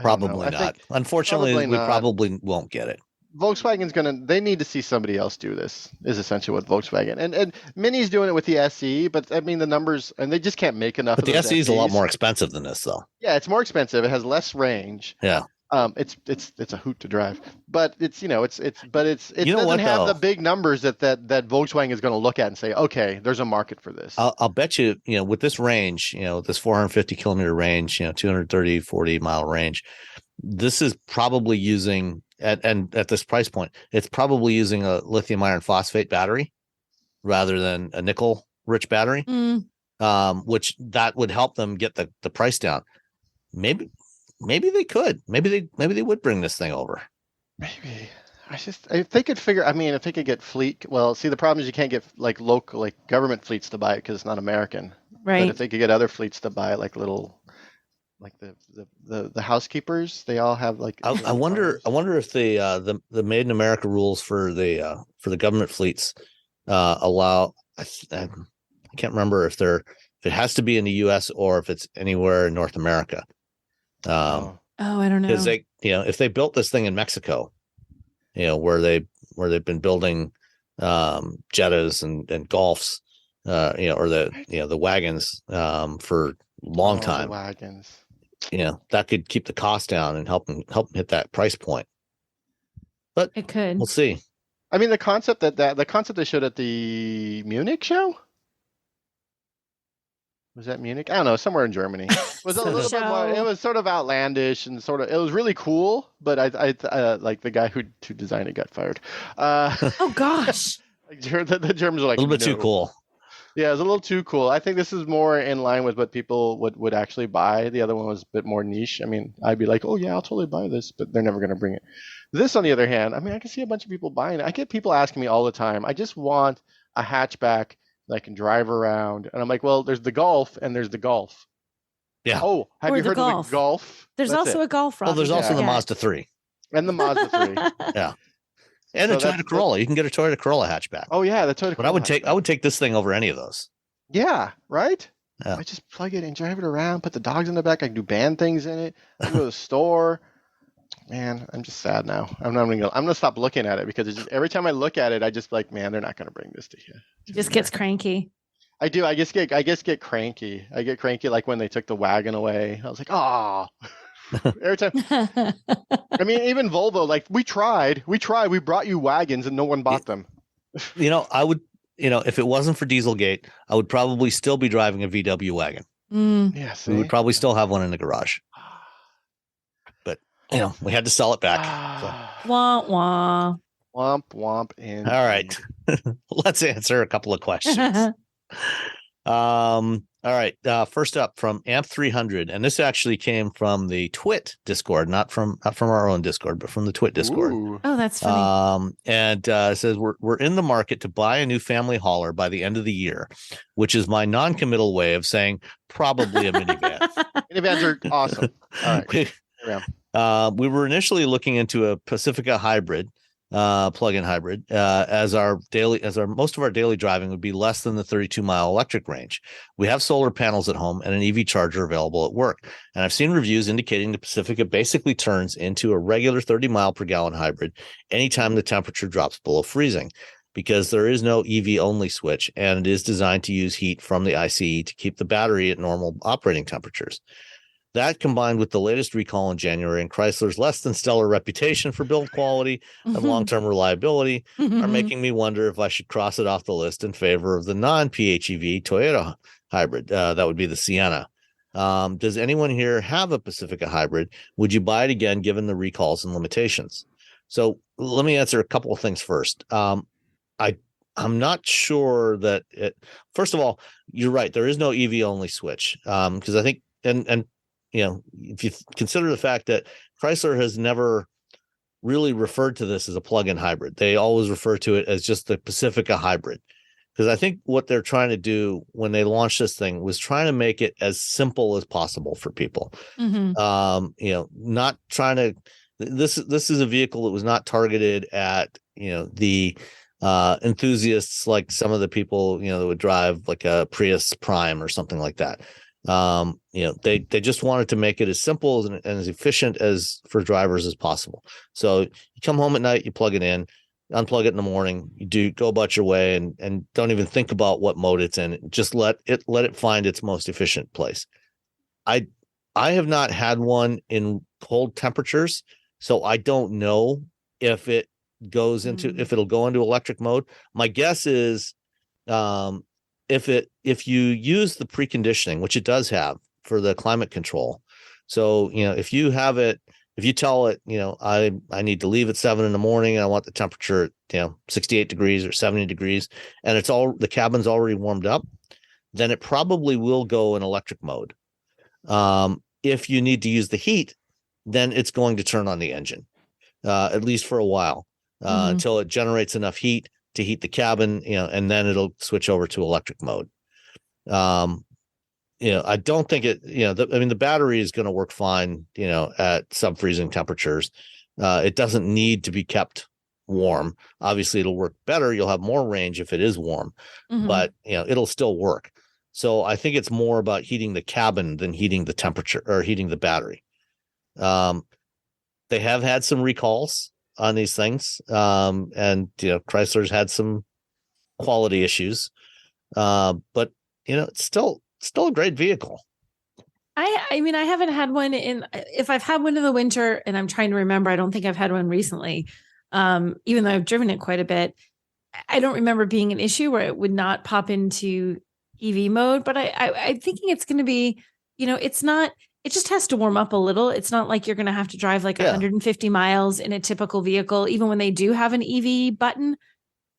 Probably not. Unfortunately, we probably won't get it. Volkswagen's they need to see somebody else do this, is essentially what Volkswagen. And Mini's doing it with the SE, but I mean the numbers, and they just can't make enough But of the those SE is a lot SEs. more expensive than this, though. Yeah, it's more expensive. It has less range. Yeah. It's a hoot to drive, but it doesn't what, have though? the big numbers that Volkswagen is going to look at and say, okay, there's a market for this. I'll bet you, with this range, this 450 kilometer range, 230, 40 mile range, this is probably using at this price point, it's probably using a lithium iron phosphate battery rather than a nickel rich battery, which that would help them get the price down. Maybe they could. Maybe they would bring this thing over. Maybe. If they could if they could get fleet. Well, see, the problem is you can't get local government fleets to buy it because it's not American. Right. But if they could get other fleets to buy it, the housekeepers, they all have I wonder if the Made in America rules for the government fleets allow. I can't remember if it has to be in the U.S. or if it's anywhere in North America. I don't know. Because if they built this thing in Mexico, where they've been building Jettas and Golfs, or the wagons for a long time. Wagons. That could keep the cost down and help them hit that price point. But it could. We'll see. I mean, the concept the concept they showed at the Munich show. Was that Munich? I don't know, somewhere in Germany. It was a little bit more. It was sort of outlandish and it was really cool. But I like the guy who designed it got fired. Oh gosh, the Germans are like a little bit too cool. Yeah, it was a little too cool. I think this is more in line with what people would actually buy. The other one was a bit more niche. I mean, I'd be like, oh yeah, I'll totally buy this, but they're never going to bring it. This, on the other hand, I mean, I can see a bunch of people buying it. I get people asking me all the time, I just want a hatchback that I can drive around. And I'm like, well, there's the Golf and there's the Golf. Yeah. Oh, have you heard of the Golf? There's also a Golf. Well, there's also the Mazda 3. And the Mazda 3. Yeah. And a Toyota Corolla. You can get a Toyota Corolla hatchback. Oh yeah, the Toyota Corolla. But I would take this thing over any of those. Yeah, right? Yeah. I just plug it and drive it around, put the dogs in the back. I can do band things in it. I go to the store. Man, I'm just sad now. I'm gonna stop looking at it because it's just, every time I look at it, I just like, man, they're not gonna bring this to you. He just gets cranky. I do. I just get cranky. I get cranky like when they took the wagon away. I was like, oh. Every time. I mean, even Volvo, like we tried. We brought you wagons and no one bought them. I would. If it wasn't for Dieselgate, I would probably still be driving a VW wagon. Yeah, we would probably still have one in the garage. But we had to sell it back. So. Womp womp. Womp womp. And all right, let's answer a couple of questions. All right. First up from AMP300, and this actually came from the Twit Discord, not from our own Discord, but from the Twit Discord. Ooh. Oh, that's funny. And it says we're in the market to buy a new family hauler by the end of the year, which is my non-committal way of saying probably a minivan. Minivans are awesome. All right. We were initially looking into a Pacifica hybrid. Plug-in hybrid, as most of our daily driving would be less than the 32-mile electric range. We have solar panels at home and an EV charger available at work. And I've seen reviews indicating the Pacifica basically turns into a regular 30 mile per gallon hybrid anytime the temperature drops below freezing, because there is no EV only switch, and it is designed to use heat from the ICE to keep the battery at normal operating temperatures. That, combined with the latest recall in January and Chrysler's less than stellar reputation for build quality and long-term reliability, are making me wonder if I should cross it off the list in favor of the non-PHEV Toyota hybrid. That would be the Sienna. Does anyone here have a Pacifica hybrid? Would you buy it again, given the recalls and limitations? So let me answer a couple of things first. I'm not sure that first of all, you're right. There is no EV only switch. Because I think, and if you consider the fact that Chrysler has never really referred to this as a plug-in hybrid, they always refer to it as just the Pacifica hybrid. Because I think what they're trying to do when they launched this thing was trying to make it as simple as possible for people. Not trying to. This is a vehicle that was not targeted at the enthusiasts like some of the people that would drive like a Prius Prime or something like that. They just wanted to make it as simple and as efficient as for drivers as possible. So you come home at night, you plug it in, unplug it in the morning, you go about your way, and don't even think about what mode it's in. Just let it find its most efficient place. I have not had one in cold temperatures, so I don't know if it goes into if it'll go into electric mode. My guess is if you use the preconditioning, which it does have for the climate control. So, if you tell it, I need to leave at 7 a.m. and I want the temperature at, 68 degrees or 70 degrees, and the cabin's already warmed up, then it probably will go in electric mode. If you need to use the heat, then it's going to turn on the engine, at least for a while, until it generates enough heat to heat the cabin, and then it'll switch over to electric mode. I don't think the battery is going to work fine, at sub-freezing temperatures. It doesn't need to be kept warm. Obviously, it'll work better. You'll have more range if it is warm, but it'll still work. So I think it's more about heating the cabin than heating the temperature or heating the battery. They have had some recalls on these things. And Chrysler's had some quality issues. But it's still a great vehicle. I mean, I haven't had one if I've had one in the winter, and I'm trying to remember, I don't think I've had one recently. Even though I've driven it quite a bit, I don't remember being an issue where it would not pop into EV mode, but I'm thinking it's going to be, it's not, it just has to warm up a little. It's not like you're going to have to drive like 150 miles in a typical vehicle, even when they do have an EV button.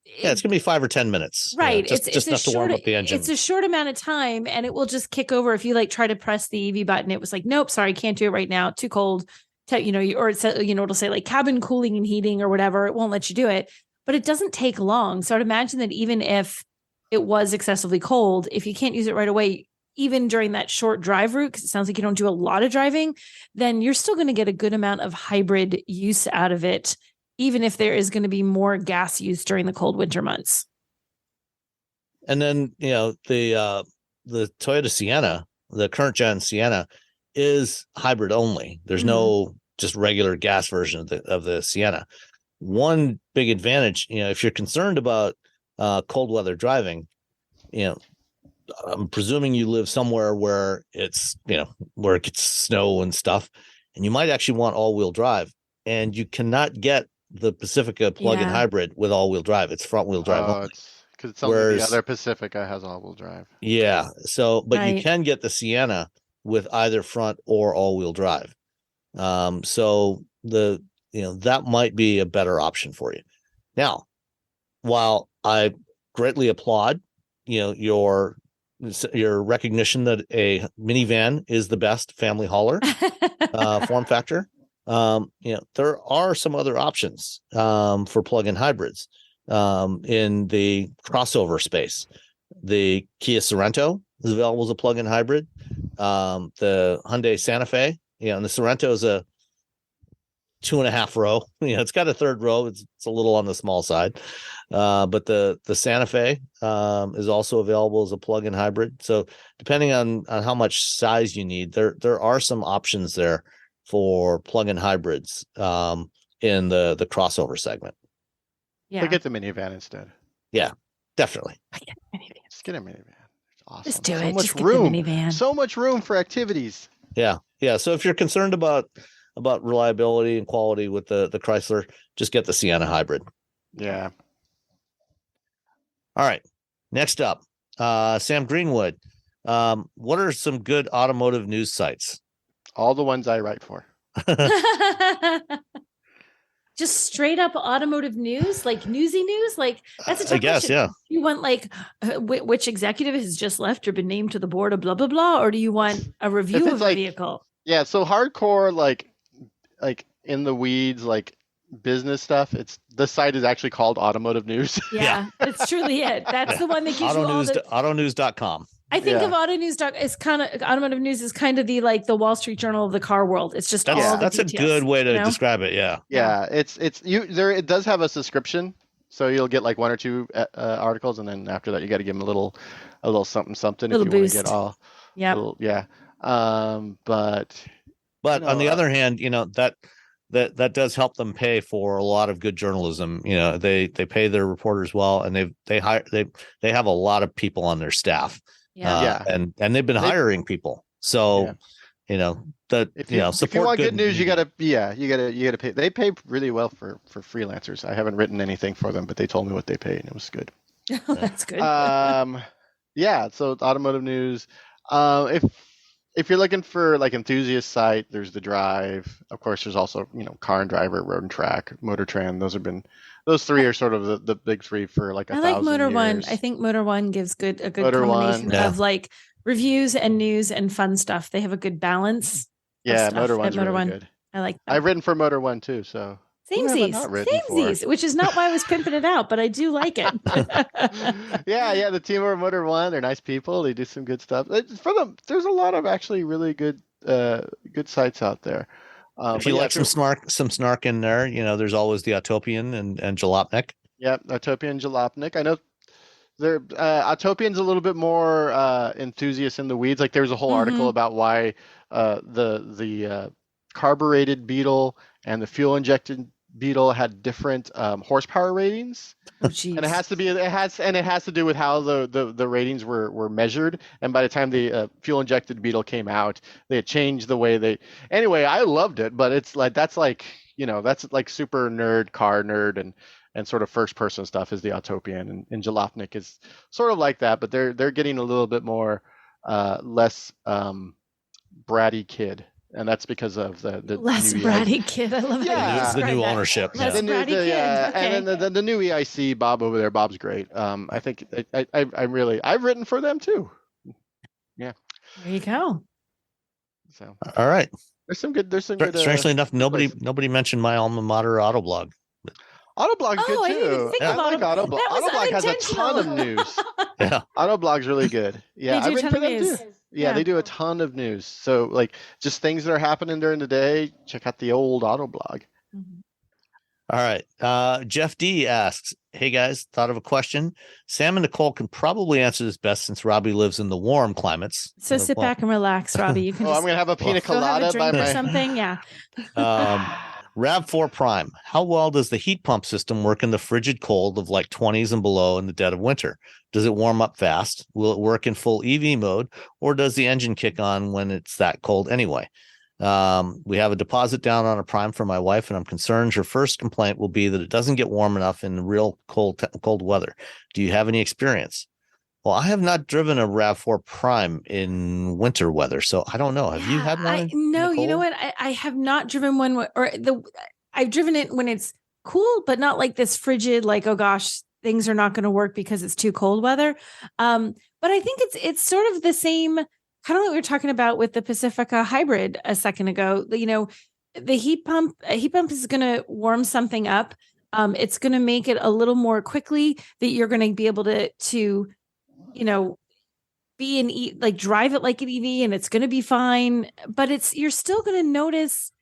Yeah, it's going to be 5 or 10 minutes. Right. Just enough to warm up the engine. It's a short amount of time, and it will just kick over. If you try to press the EV button, it was like, nope, sorry, can't do it right now. Too cold. Or it says, it'll say like cabin cooling and heating or whatever. It won't let you do it, but it doesn't take long. So I'd imagine that even if it was excessively cold, if you can't use it right away, even during that short drive route, because it sounds like you don't do a lot of driving, then you're still going to get a good amount of hybrid use out of it, even if there is going to be more gas use during the cold winter months. And then, the Toyota Sienna, the current gen Sienna, is hybrid only. There's no just regular gas version of the Sienna. One big advantage, if you're concerned about cold weather driving, I'm presuming you live somewhere where it's, where it gets snow and stuff, and you might actually want all-wheel drive, and you cannot get the Pacifica plug-in hybrid with all-wheel drive. It's front-wheel drive only. Because it's only the other Pacifica has all-wheel drive. Yeah. So, but you can get the Sienna with either front or all-wheel drive. So that might be a better option for you. Now, while I greatly applaud, your recognition that a minivan is the best family hauler form factor, there are some other options for plug-in hybrids in the crossover space. The Kia Sorento is available as a plug-in hybrid. The Hyundai Santa Fe, and the Sorento is a 2.5 row. It's got a third row. It's a little on the small side. But the Santa Fe is also available as a plug-in hybrid. So depending on how much size you need, there are some options there for plug-in hybrids in the crossover segment. Yeah. But get the minivan instead. Yeah, definitely. Just get a minivan. It's awesome. Just do it. Much Just room. Get the minivan. So much room for activities. Yeah. So if you're concerned about reliability and quality with the Chrysler, just get the Sienna hybrid. Yeah. All right. Next up, Sam Greenwood. What are some good automotive news sites? All the ones I write for. Just straight up automotive news, like newsy news, like that's a tough question. Yeah. You want like which executive has just left or been named to the board of blah blah blah, or do you want a review of the vehicle? Yeah, so hardcore like in the weeds, like business stuff. The site is actually called Automotive News. Yeah, that's truly it. That's the one that gives you all the autonews.com. I think of Automotive News is kind of the Wall Street Journal of the car world. It's just all the that's details, a good way to describe it. Yeah. Yeah. It does have a subscription, so you'll get like one or two articles, and then after that you got to give them a little something if you want to get all. Yeah. But on the other hand, that does help them pay for a lot of good journalism. They pay their reporters well, and they have a lot of people on their staff. And they've been hiring people. So, if you want good news, you gotta pay. They pay really well for freelancers. I haven't written anything for them, but they told me what they paid, and it was good. Oh, that's good. So Automotive News. If you're looking for like enthusiast site, there's The Drive. Of course, there's also Car and Driver, Road and Track, Motor Trend. Those three are sort of the big three for like 1,000 years. I like Motor One. I think Motor One gives a good Motor combination of like reviews and news and fun stuff. They have a good balance. Yeah, Motor One's really good. I like that. I've written for Motor One too, so samesies, which is not why I was pimping it out, but I do like it. yeah, the team over Motor One, they're nice people. They do some good stuff. For them, there's a lot of actually really good sites out there. If you like some snark in there, there's always the Autopian and Jalopnik. Yeah, Autopian and Jalopnik. I know Autopian's a little bit more enthusiast in the weeds. Like there was a whole article about why the carbureted Beetle and the fuel injected Beetle had different horsepower ratings. Oh, geez. And it has to do with how the ratings were measured. And by the time the fuel injected Beetle came out, they had changed the way they. Anyway, I loved it, but it's like that's like super nerd, car nerd, and sort of first person stuff is the Autopian, and Jalopnik is sort of like that, but they're getting a little bit more less bratty kid. And that's because of the less new bratty kid. I love Yeah, the new that. ownership. Less Yeah. bratty kid. Okay. And then the new EIC Bob over there. Bob's great. I think I've written for them too. Yeah. There you go. So all right. There's some good. Strangely enough, nobody mentioned my alma mater, Autoblog. Autoblog's good too. I didn't even think I of like Autoblog. Autoblog has a ton of unintentional. news. Yeah. Autoblog's really good. Yeah, They do I've a written ton for of them news. too. Yeah, they do a ton of news. So like just things that are happening during the day, check out the old Autoblog. Mhm. All right. Jeff D asks, hey guys, thought of a question. Sam and Nicole can probably answer this best since Robbie lives in the warm climates. So sit back and relax, Robbie. You can Oh, I'm just gonna have a pina go have a colada by drink or my. something. Yeah. RAV4 Prime. How well does the heat pump system work in the frigid cold of like 20s and below in the dead of winter? Does it warm up fast? Will it work in full EV mode, or does the engine kick on when it's that cold anyway? We have a deposit down on a Prime for my wife, and I'm concerned her first complaint will be that it doesn't get warm enough in real cold weather. Do you have any experience? Well, I have not driven a RAV4 Prime in winter weather, so I don't know. Have you had one? No, you know Nicole? what? I have not driven one I've driven it when it's cool, but not like this frigid, like, oh gosh, things are not going to work because it's too cold weather. But I think it's sort of the same, kind of like we were talking about with the Pacifica hybrid a second ago. You know, the heat pump is going to warm something up. It's going to make it a little more quickly that you're going to be able to be drive it like an EV, and it's going to be fine, but you're still going to notice,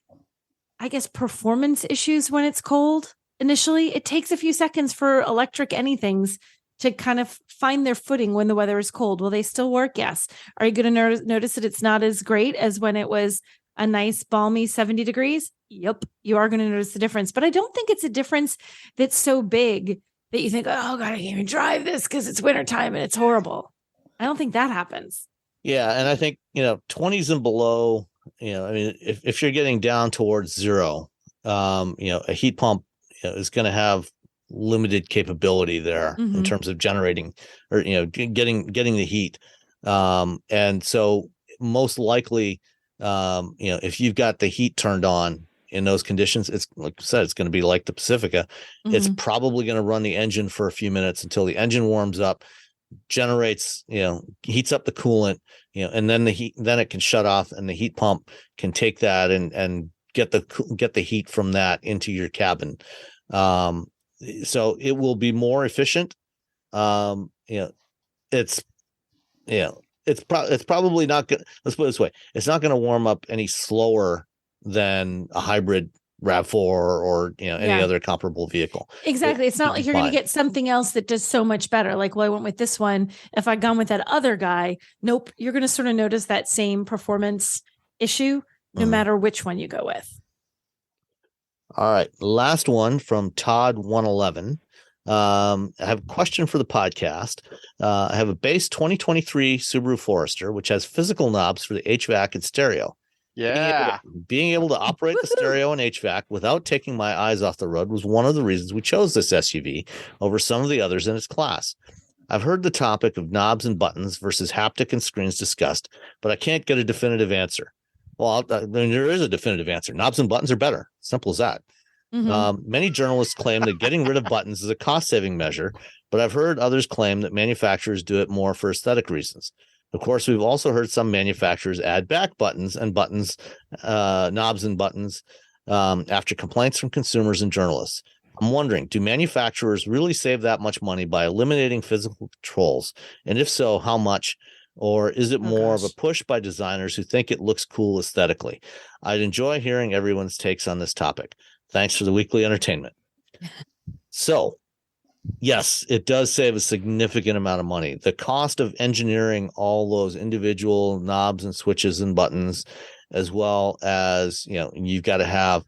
I guess, performance issues when it's cold. Initially, it takes a few seconds for electric anythings to kind of find their footing when the weather is cold. Will they still work? Yes. Are you going to notice that it's not as great as when it was a nice balmy 70 degrees? Yep. You are going to notice the difference, but I don't think it's a difference that's so big that you think, oh God, I can't even drive this because it's wintertime and it's horrible. I don't think that happens. Yeah, and I think 20s and below. I mean, if you're getting down towards zero, a heat pump is going to have limited capability there in terms of generating or getting the heat. And so most likely, if you've got the heat turned on in those conditions, it's like I said, it's going to be like the Pacifica. It's probably going to run the engine for a few minutes until the engine warms up, generates, heats up the coolant, and then then it can shut off, and the heat pump can take that and get the heat from that into your cabin. So it will be more efficient. It's probably not good. Let's put it this way. It's not going to warm up any slower than a hybrid RAV4 or any other comparable vehicle. Exactly. It's not like you're going to get something else that does so much better. Like, well, I went with this one. If I'd gone with that other guy, nope. You're going to sort of notice that same performance issue no matter which one you go with. All right. Last one from Todd 111. I have a question for the podcast. I have a base 2023 Subaru Forester, which has physical knobs for the HVAC and stereo. Yeah. Being able to operate the stereo and HVAC without taking my eyes off the road was one of the reasons we chose this SUV over some of the others in its class. I've heard the topic of knobs and buttons versus haptic and screens discussed, but I can't get a definitive answer. Well, there is a definitive answer. Knobs and buttons are better. Simple as that. Many journalists claim that getting rid of buttons is a cost-saving measure, but I've heard others claim that manufacturers do it more for aesthetic reasons. Of course, we've also heard some manufacturers add back buttons and knobs and buttons after complaints from consumers and journalists. I'm wondering, do manufacturers really save that much money by eliminating physical controls? And if so, how much? Or is it more of a push by designers who think it looks cool aesthetically? I'd enjoy hearing everyone's takes on this topic. Thanks for the weekly entertainment. So, yes, it does save a significant amount of money. The cost of engineering all those individual knobs and switches and buttons, as well as, you've got to have,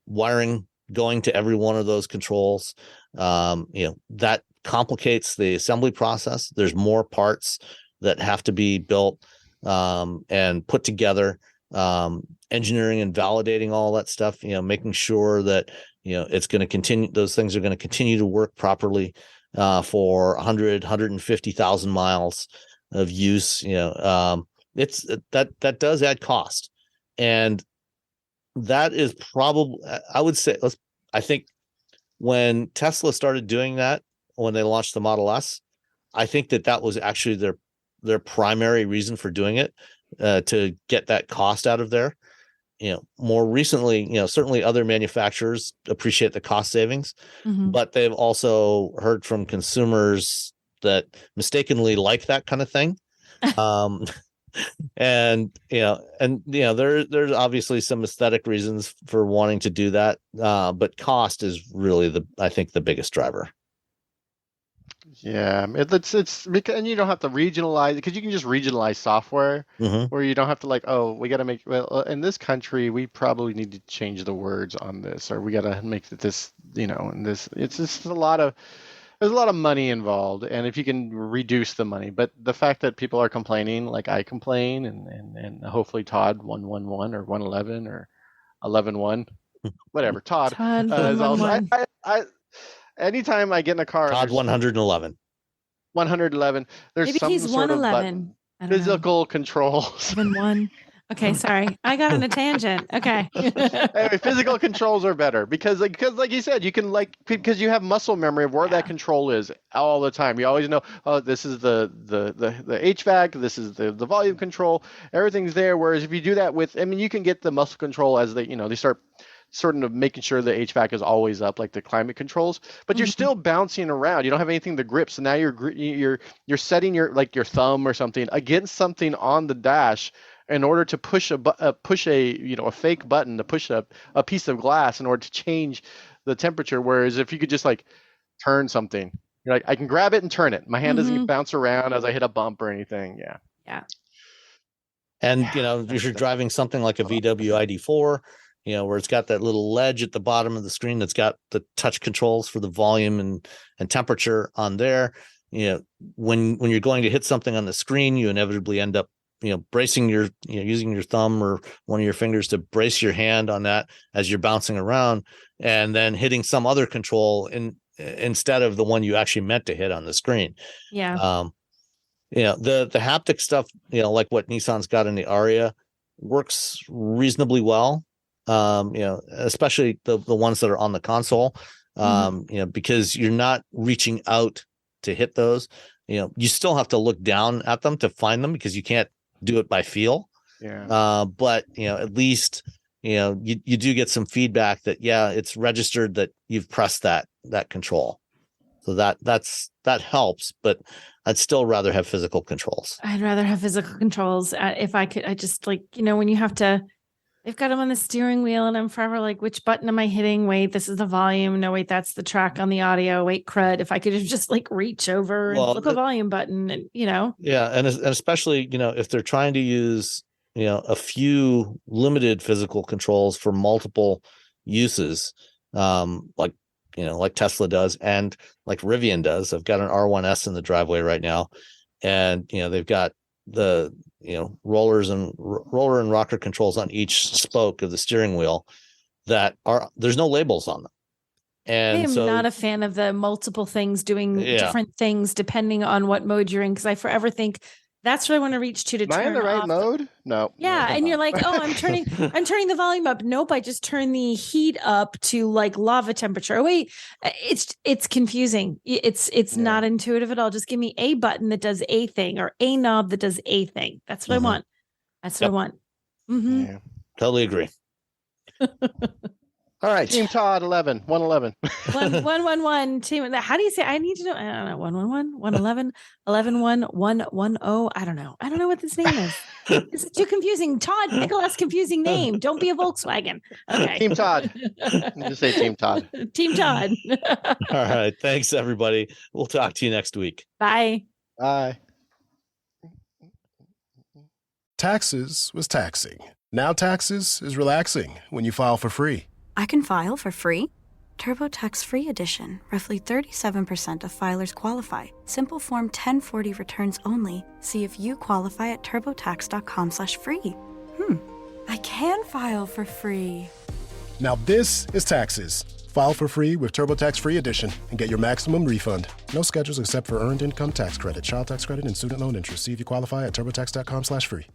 wiring going to every one of those controls. That complicates the assembly process. There's more parts that have to be built and put together. Engineering and validating all that stuff, making sure that it's going to continue, those things are going to continue to work properly for 150,000 miles of use. It's that does add cost, and that is probably, I would say, I think when Tesla started doing that, when they launched the Model S, I think that was actually their primary reason for doing it, to get that cost out of there. More recently, certainly other manufacturers appreciate the cost savings, but they've also heard from consumers that mistakenly like that kind of thing. There's obviously some aesthetic reasons for wanting to do that. But cost is really I think the biggest driver. Yeah, it's because, and you don't have to regionalize, because you can just regionalize software where you don't have to we got to make, in this country we probably need to change the words on this, or we got to make this, and this, it's just there's a lot of money involved, and if you can reduce the money, but the fact that people are complaining, like I complain, and hopefully Todd 111 or 111 or 11-1, whatever, Todd is also, anytime I get in a car, Todd 111. 111. There's Maybe some he's sort of 111. physical controls. 1. Okay, sorry, I got on a tangent. Okay. Anyway, physical controls are better because like you said, you can because you have muscle memory of where that control is all the time. You always know, oh, this is the HVAC, this is the volume control, everything's there. Whereas if you do that you can get the muscle control as they start sort of making sure the HVAC is always up, like the climate controls, but you're still bouncing around. You don't have anything to grip, so now you're setting your thumb or something against something on the dash in order to push a fake button to push a piece of glass in order to change the temperature. Whereas if you could just turn something, you're like, I can grab it and turn it. My hand doesn't bounce around as I hit a bump or anything. Yeah. And if you're driving something like a VW ID4, where it's got that little ledge at the bottom of the screen that's got the touch controls for the volume and temperature on there. When you're going to hit something on the screen, you inevitably end up bracing using your thumb or one of your fingers to brace your hand on that as you're bouncing around, and then hitting some other control instead of the one you actually meant to hit on the screen. Yeah. The haptic stuff, like what Nissan's got in the Ariya, works reasonably well. Especially the ones that are on the console, because you're not reaching out to hit those. You still have to look down at them to find them because you can't do it by feel. Yeah. But at least you do get some feedback that it's registered that you've pressed that control. So that helps, but I'd still rather have physical controls. I'd rather have physical controls. If I could, I just when you have to. I've got them on the steering wheel and I'm forever like, which button am I hitting? Wait, this is the volume. No, wait, that's the track on the audio. Wait, crud. If I could just reach over and flip a volume button and, Yeah. And especially, if they're trying to use, a few limited physical controls for multiple uses, like Tesla does and like Rivian does. I've got an R1S in the driveway right now, and, they've got the roller and rocker controls on each spoke of the steering wheel there's no labels on them. And I am not a fan of the multiple things doing different things depending on what mode you're in, because I forever think that's what I want to reach to Am I turn in the right off mode? No. Yeah, and you're like, oh, I'm turning the volume up. Nope, I just turn the heat up to lava temperature. Oh wait, it's confusing. It's not intuitive at all. Just give me a button that does a thing or a knob that does a thing. That's what I want. That's what I want. Mm-hmm. Yeah, totally agree. All right, Team Todd 111. 111 team. How do you say? I need to know. I don't know. 111, 111, 11 110. I don't know. I don't know what this name is. It's too confusing. Todd, pick a less confusing name. Don't be a Volkswagen. Okay. Team Todd. Just say Team Todd. Team Todd. All right. Thanks, everybody. We'll talk to you next week. Bye. Bye. Taxes was taxing. Now taxes is relaxing when you file for free. I can file for free. TurboTax Free Edition. Roughly 37% of filers qualify. Simple Form 1040 returns only. See if you qualify at turbotax.com/free. I can file for free. Now this is taxes. File for free with TurboTax Free Edition and get your maximum refund. No schedules except for Earned Income Tax Credit, Child Tax Credit, and Student Loan Interest. See if you qualify at turbotax.com/free.